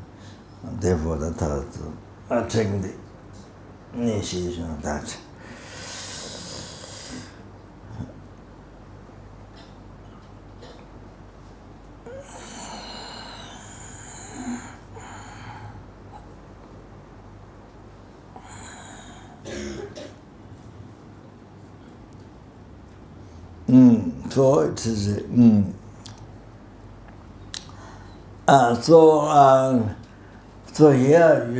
Therefore, taking the initiation of that. So it is. So here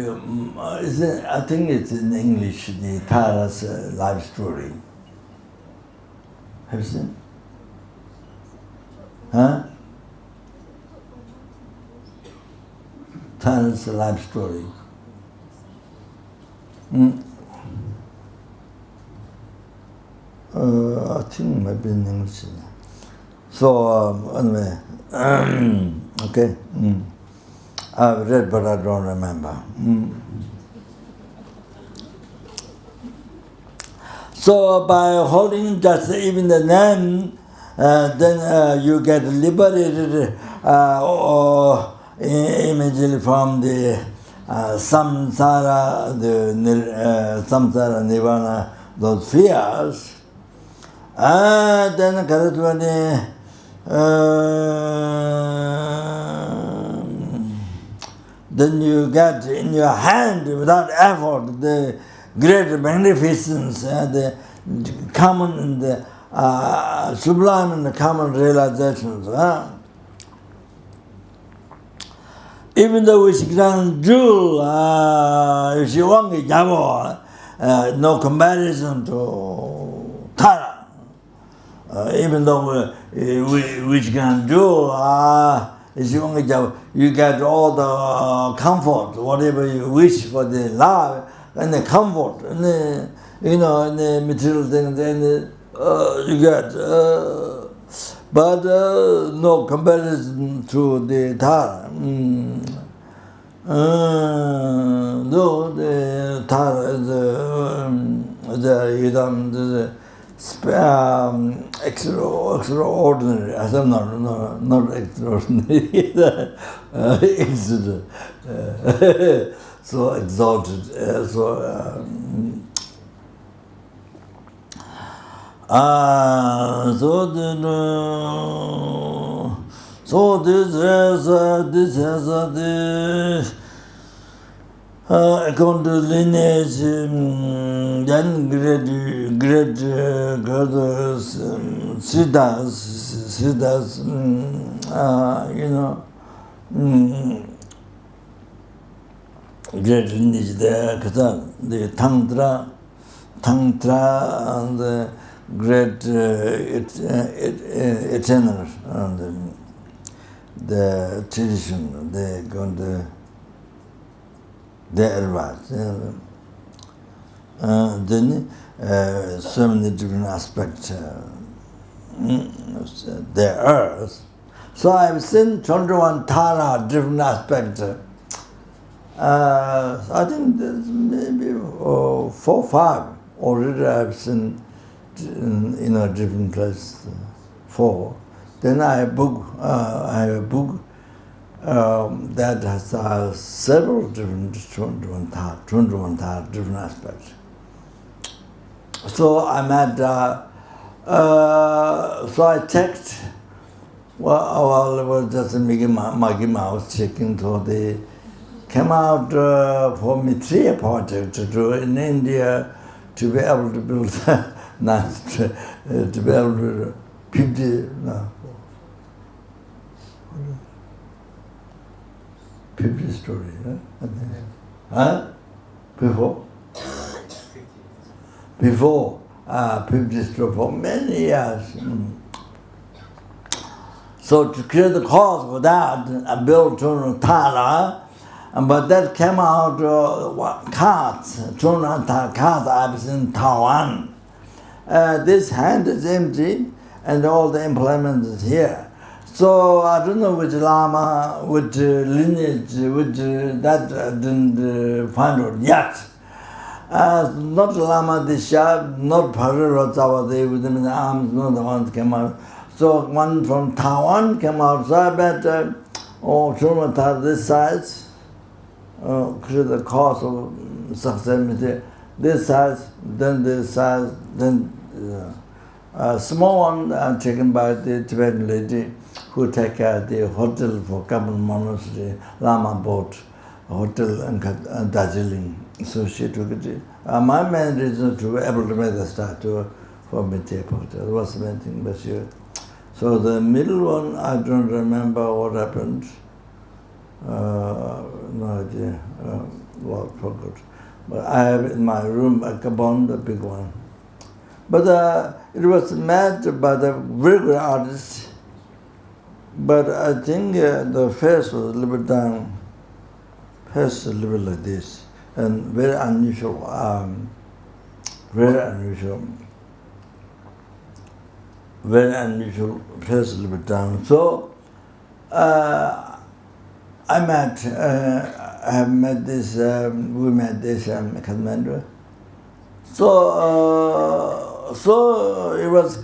I think it's in English, the Tara's life story. Have you seen? Huh? Tara's life story. I think maybe in English. So anyway, okay. I've read, but I don't remember. So by holding just even the name, then you get liberated immediately from the samsara, samsara, nirvana, those fears. Then then you get in your hand without effort the great magnificence, the common, the sublime and the common realizations. Even though it's grand jewel, if you want it, no comparison to Tara. Even though which grand jewel, if you want it, you get all the comfort, whatever you wish for the love and the comfort, and the, and the material things, and you get. But no comparison to the Tara. Though the Tara is the extraordinary. I said not extraordinary. So exalted. So this has the according to lineage, then great brothers, siddhas, great lineage there, the tantra, and the great eternal, the tradition, they going to their advice. Then so many different aspects there are. So I've seen 21 Tara different aspects. I think there's maybe 4 or 5 already I've seen in a different place. 4. Then I have a book that has several different 21 different aspects. So I'm at, so I checked, well, it was just Mickey Mouse checking, so they came out for me 3 projects to do in India to be able to build, to be able to 50 story, Before? Before, 50 story for many years. So to create the cause for that, I built Tara, but that came out cards, cards I was in Taiwan. This hand is empty and all the implements is here. So I don't know which Lama, which lineage, that I didn't find out yet. Not Lama Disha, not Parirazawa, they with them in the arms, not the ones came out. So one from Taiwan came out, so I bet, Churmata this size, create the cause of success, this size, then this size, then small one taken by the Tibetan lady who take care of the hotel for couple monastery, Lama bought a hotel in Darjeeling. So she took it. My main reason to be able to make the statue for me take hotel was the main thing, but she. So the middle one, I don't remember what happened. No idea. What forgot. But I have in my room a Gabon, the big one. But it was made by the very good artist. But I think the face was a little bit down. Face a little bit like this, and very unusual. Very unusual. Very unusual face a little bit down. So I have met this. We met this Kathmandu. So So it was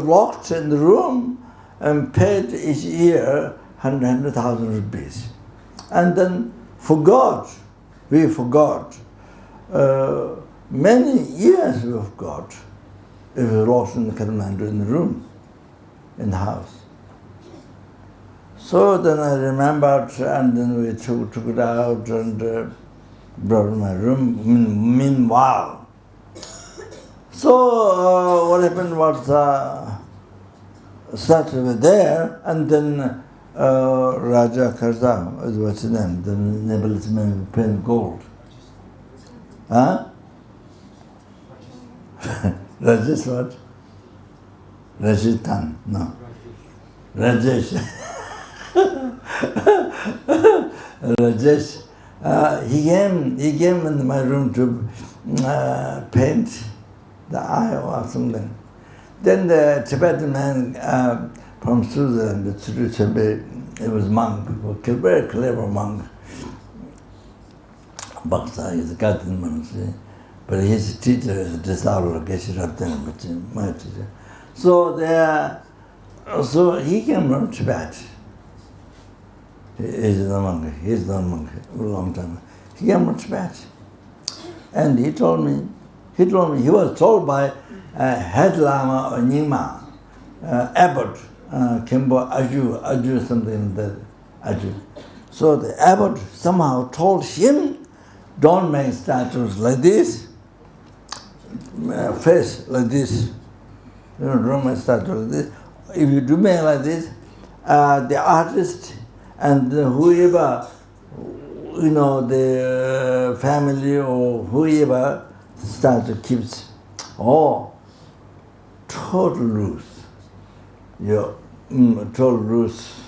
locked in the room and paid each year 100,000 rupees. And then we forgot. Many years we forgot. It was locked in the Kathmandu in the room, in the house. So then I remembered, and then we took it out and brought it in my room. Meanwhile, so what happened was statue was there, and then Raja Karza, what's his name, the Nepalese man painted gold. Huh? Rajesh what? Rajithan, no. Rajesh. Rajesh, he came in my room to paint the eye or something. Then the Tibetan man from Switzerland, he was monk, a very clever monk. Bhakta, he's a Kathan monk, but his teacher is a disciple of Geshe Rabdana, my teacher. So he came from Tibet. He's the monk a long time. He came from Tibet. And he told me, he was told by head Lama or Nyingma, abbot, Kempo Aju, something like that, Aju. So the abbot somehow told him, don't make statues like this, face like this. Don't make statues like this. If you do make like this, the artist and whoever, the family or whoever statue keeps, total loose. Total loose.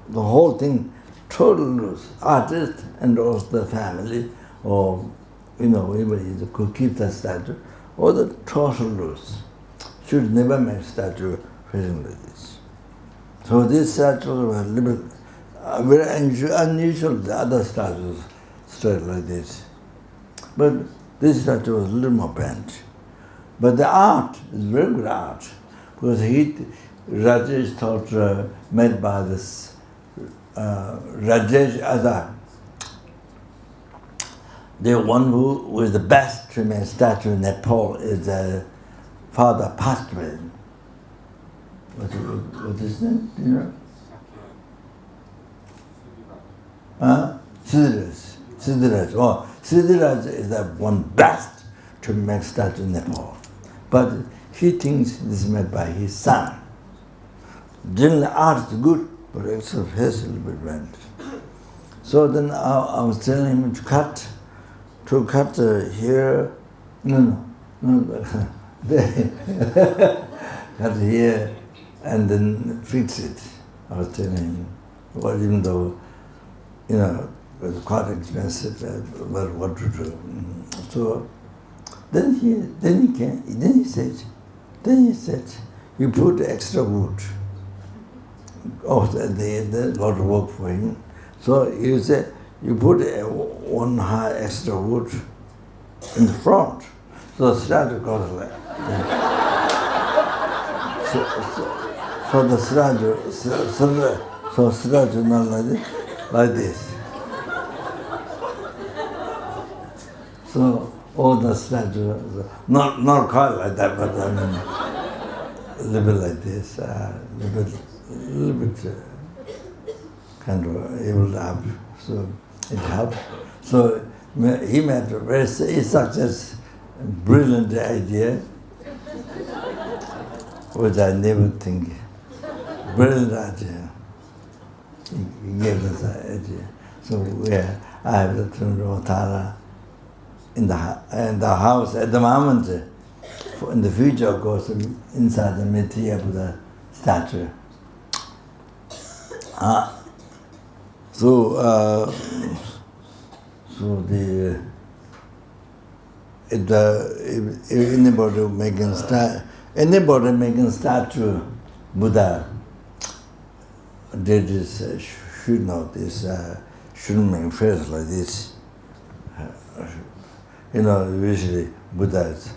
The whole thing, total loose. Artist and also the family, or whoever could keep the statue, or the total loose. Should never make statue facing like this. So this statue was a little very unusual. The other statues straight like this, but this statue was a little more bent. But the art is very good art, because Rajesh thought made by this Rajesh Azar, the one who was the best to make statue in Nepal is father passed away. What is his name? Do you know? Siddharaj. Oh, Siddharaj is the one best to make statue in Nepal. But he thinks this is made by his son. Generally art is good, but except his a little bit bent. So then I was telling him to cut here. No. Cut here and then fix it. I was telling him, well, even though, it was quite expensive, but what to do. So then he said, you put extra wood. Oh, there's a lot of work for him. So you said, you put one high extra wood in the front. So the statue goes like so the statue not like this. So all the statues, not quite like that, but I mean, a little bit like this, a little bit kind of able up. So it helped. So he made a very success, brilliant idea, which I never think. Brilliant idea. He gave us an idea. So I have the Tara in the house at the moment. In the future, of course, inside the Maitreya Buddha statue. So if anybody making statue Buddha did this, should know this, shouldn't make face like this. Usually Buddha is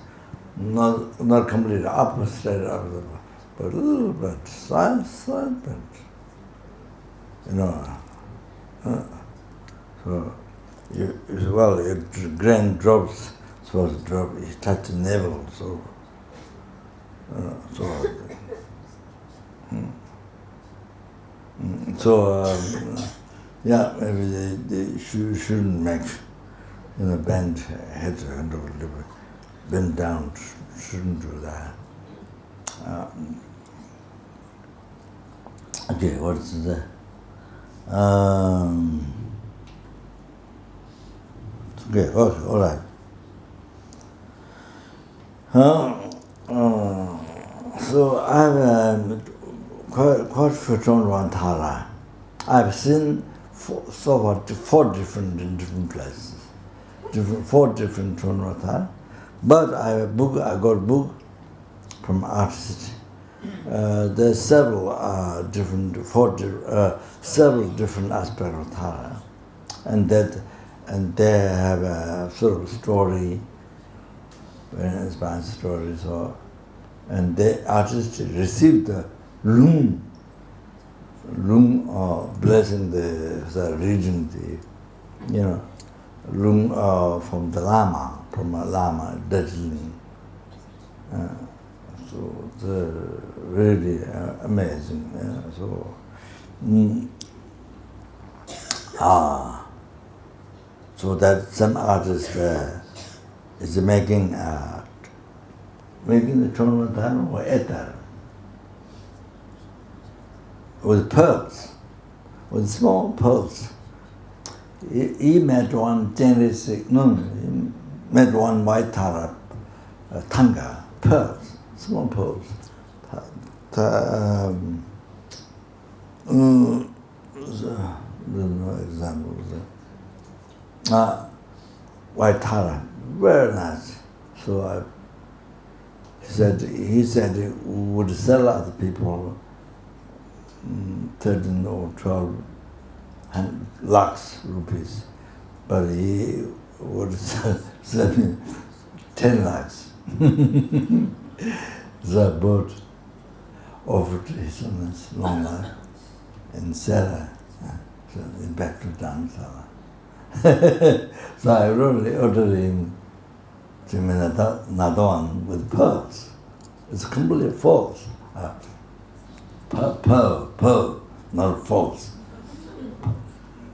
not completely up, straight up, but a little bit, slight bit, So, your grain drops, supposed to drop, you touch the navel, so, yeah, maybe they shouldn't make, bend head and over the bend down, shouldn't do that. Okay, what's the okay, all right. So I've quite fortunate one Tara. I've seen four different places, four different Tara. But I got a book from artists. There's several different aspects of Tara, and they have a sort of story, very inspiring story. So, and the artists received the room blessing the region, room from the Lama, Darjeeling. So it's really amazing. So that some artist is making the tournament or ether with pearls, with small pearls. He made one made one white tara, tanga, pearls, small pearls. Examples. White tara, very nice. So he said he would sell other people 13 or 12 lakhs rupees, but he would sell me 10 lakhs. So I bought, offered his son long life and Sarah, so back to Dharamsala. So I ordered him to me another one with pearls. It's completely false. Pearl, not false.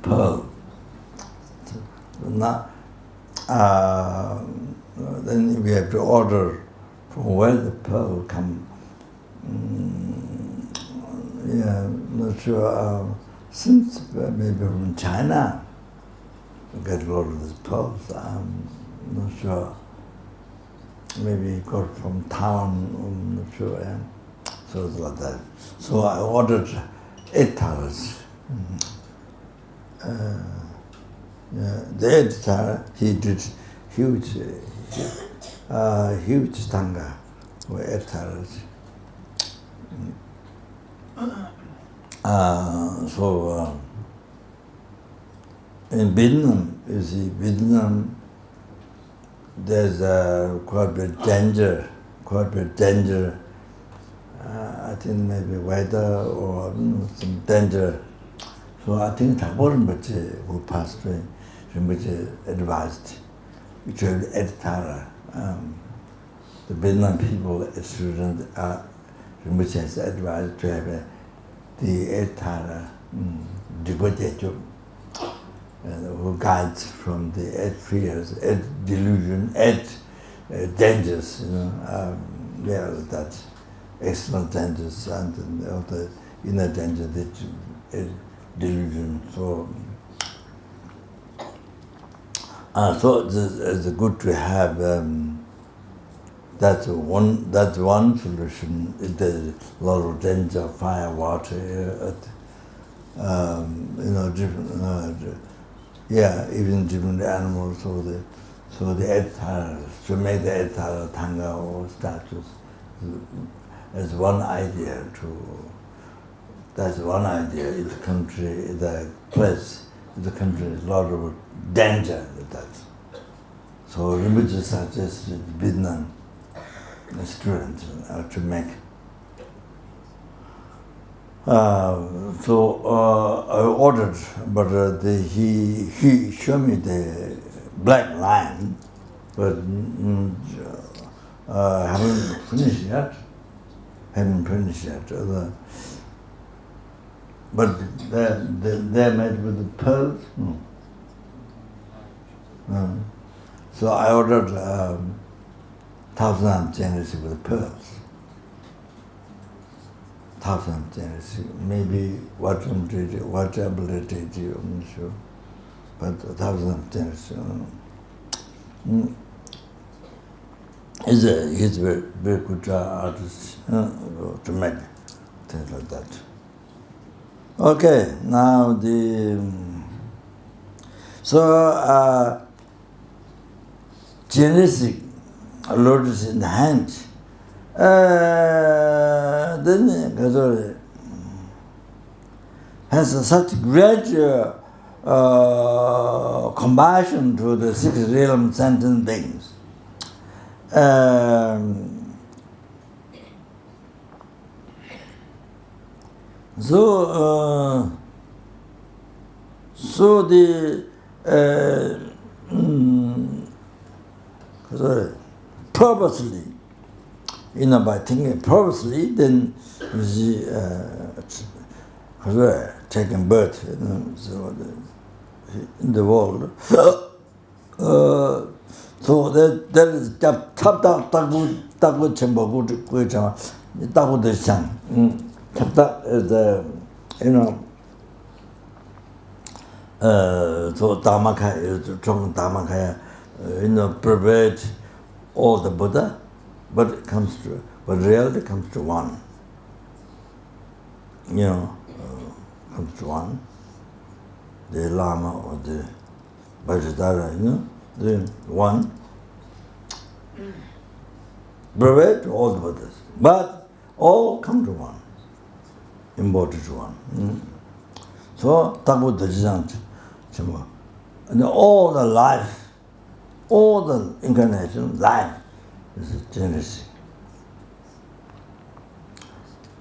Pearl. Then we have to order from where the pearl come. Not sure. Since maybe from China, we get a lot of these pearls. I'm not sure. Maybe got from town. I'm not sure. Yeah. So it's like that. So I ordered 8 taras. The 8 tara, he did huge tanga for 8 taras. In Vietnam, you see, there's quite a bit danger. I think maybe weather or some danger. So I think Thakur who passed away, advised to have 8 tara. The Vietnam people, students, has advised to have the 8 tara, who guides from the 8 fears, 8 delusion, 8 dangers, that external dangers and the inner danger, the delusion. So it's good to have that's one solution. There's a lot of danger, fire, water, different. Even different animals. So the 8 taras, to make the 8 tara tanga or statues is one idea. That's one idea. In the country, the place, in the country, is a lot of danger with that. So Rinpoche suggested Vietnam students to make. So I ordered, but he showed me the black line, but haven't finished yet. But they're made with the pearls. So I ordered 1,000 Genesis with pearls. 1,000 Genesis, maybe whatever it is, I'm not sure. But 1,000 Genesis. He's a very good artist to make things like that. Okay, now Genesis lotus in the hand. Then has such great compassion to the six realm sentient beings. So the purposely, by thinking purposely, then she taking birth in the world. So that is tap tabu chembo gu chama tabu de chang. Tap is the so Dharmakaya is strong Dharmakaya, pervade all the Buddha, but reality comes to one. Comes to one. The Lama or the Vajradhara, the one. Pervade all the Buddhas, but all come to one, embodied to one. So Tabu Dajjant, and all the life, all the incarnation, life is Genesis.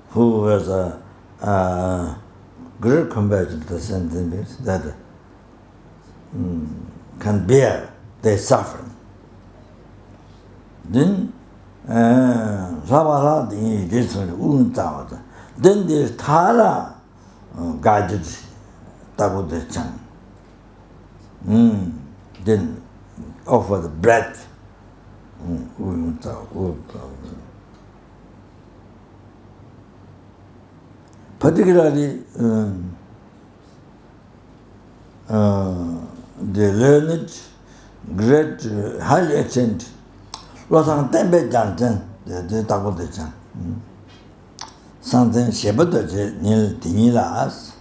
Who has a great compassion to the sentient beings that can bear their suffering. Then then there's Tara guided Tabu Dajjant. Then offer the breath. Particularly, the learned, great, highly excellent, Losang Tempe Janten, the Tabu Dajjant. Something Shepherdaji, Nil Dinilas,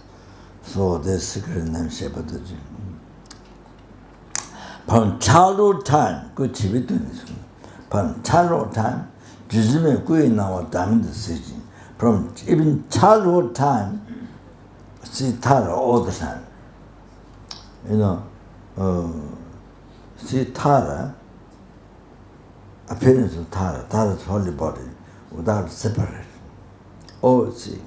so the secret name Shepherdaji. From childhood time, good from childhood time, Jizime Gui now damn the city. From even childhood time, see Tara all the time. See Tara, appearance of Tara's holy body, without separate. All see.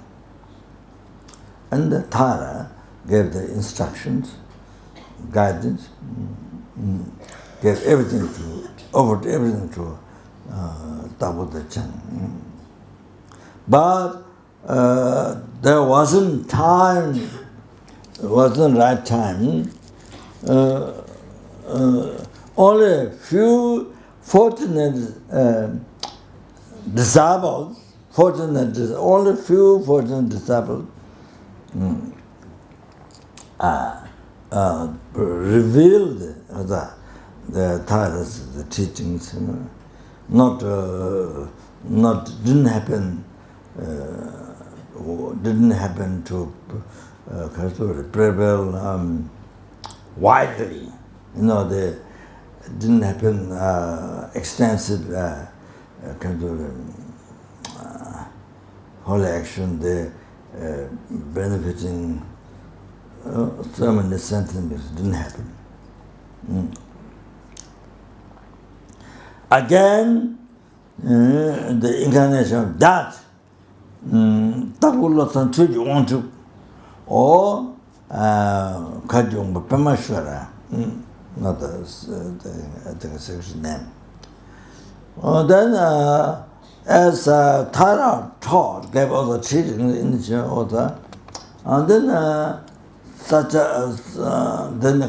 And the Tara gave the instructions, guidance, gave everything offered everything to Tabu Dajjant. But there wasn't time, wasn't right time. Only a few fortunate disciples, only few fortunate disciples revealed the Tara's the teachings. Didn't happen to prevail widely. They didn't happen extensive holy action. They benefiting so many sentiments didn't happen. Again, the incarnation of that, Tabulosan Chuju or Kajung Pamashwara, not the I think section name. Then, as Tara taught, gave all the teaching in the order, and then such as then the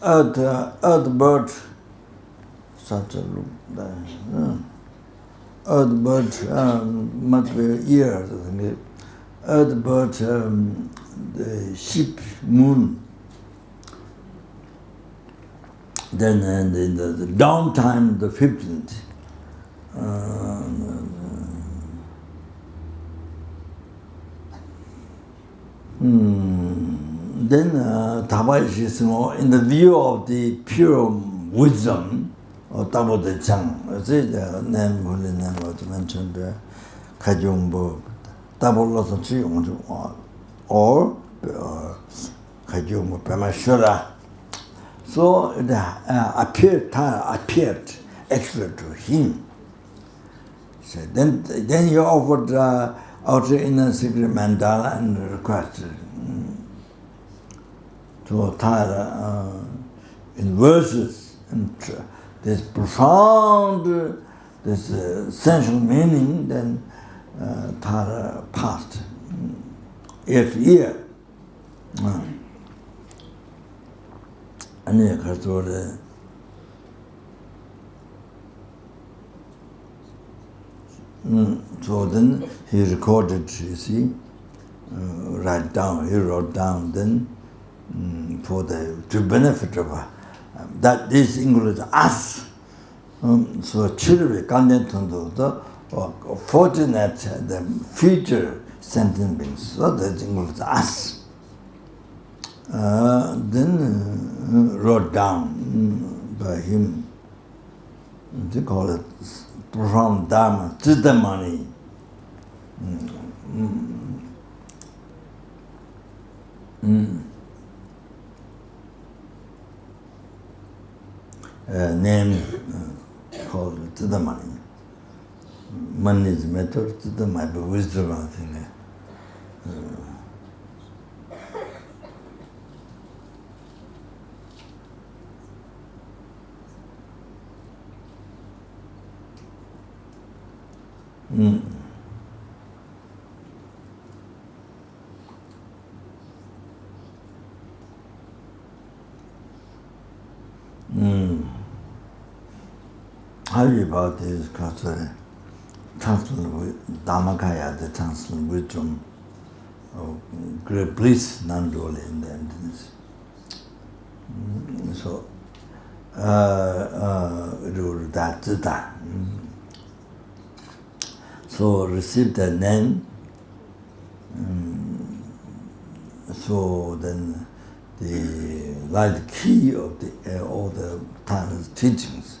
earth bird, such a earth bird must be ears, I think. Earth bird, the sheep, moon. Then in the downtime, the 15th. Then Tabayish is more in the view of the pure wisdom of Tabo De Chang. See the name, holy name was mentioned there. Kajumbo, Tabo Losan Chiyong, or Kajumbo Pamashura. So it appeared actually to him. So then he offered outer inner secret mandala and requested to Tara in verses and this profound, this essential meaning. Then Tara passed year to year. And so then he recorded, you see, he wrote down then for to benefit of that this English us. So children can't the fortunate the future sentient beings. So that English us. Then wrote down by him, they call it profound Dharma, Siddhamani. Name called Siddhamani. Money is method, Siddhamani, but wisdom, I think. How about this transcendental Dhammakaya, the transcendental wisdom of great bliss, non-dual in the emptiness. So, that. So received the name. So then the light key of the all the Tara's teachings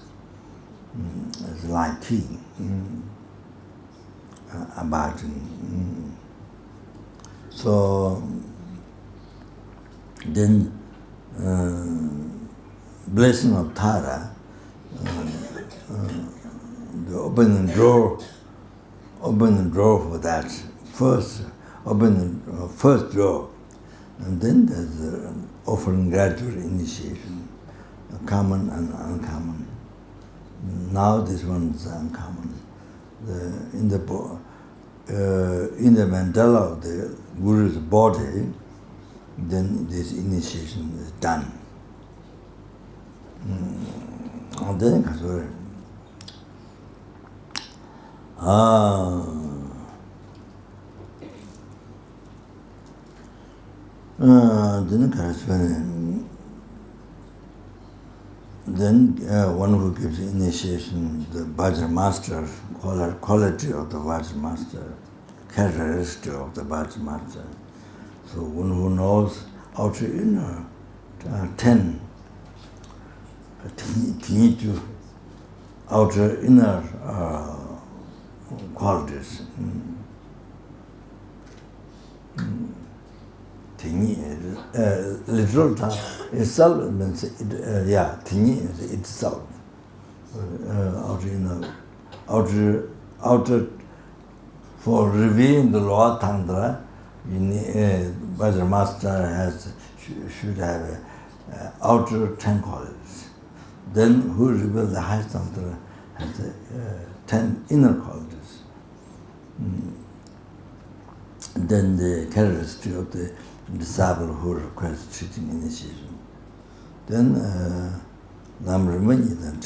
is light key about. So then blessing of Tara, the opening door for that first, open the first door, and then there's offering gradual initiation, common and uncommon. Now this one is uncommon. In the mandala of the Guru's body, then this initiation is done. And then then one who gives initiation, the Bhajan master, quality of the Bhajan master, characteristic of the Bhajan master. So one who knows outer inner 10, outer inner qualities. Literal itself means tingi is itself. outer for revealing the Lord Tantra, you need, but the master should have outer 10 qualities. Then who reveals the highest Tantra has 10 inner qualities. Then the characteristic of the disciple who requests treating initiation. Then Namrimani then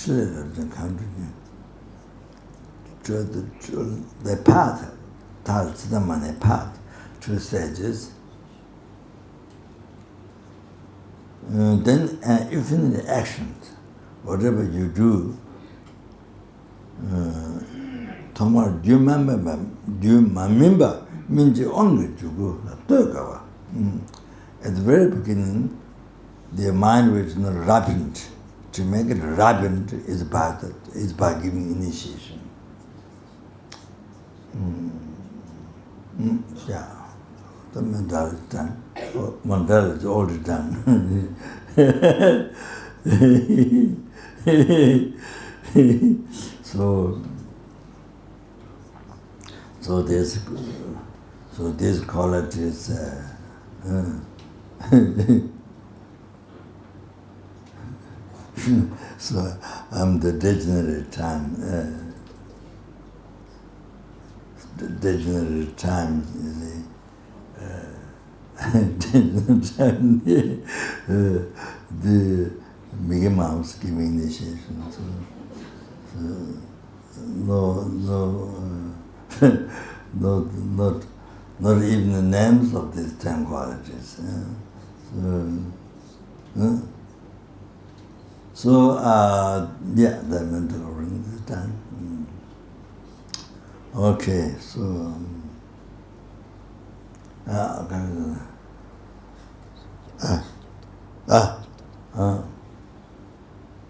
the path, path, 2 stages. Then if in the actions, whatever you do, tomorrow, do you remember means you only to go. At the very beginning, the mind was not rapid. To make it rapid is by giving initiation. Yeah, the mental is done. Mental is already done. So these qualities. So I'm the degenerate time. The degenerate time is the Mickey Mouse giving initiation. Not even the names of these 10 qualities. Yeah, the mental ordering is done. Okay, so okay.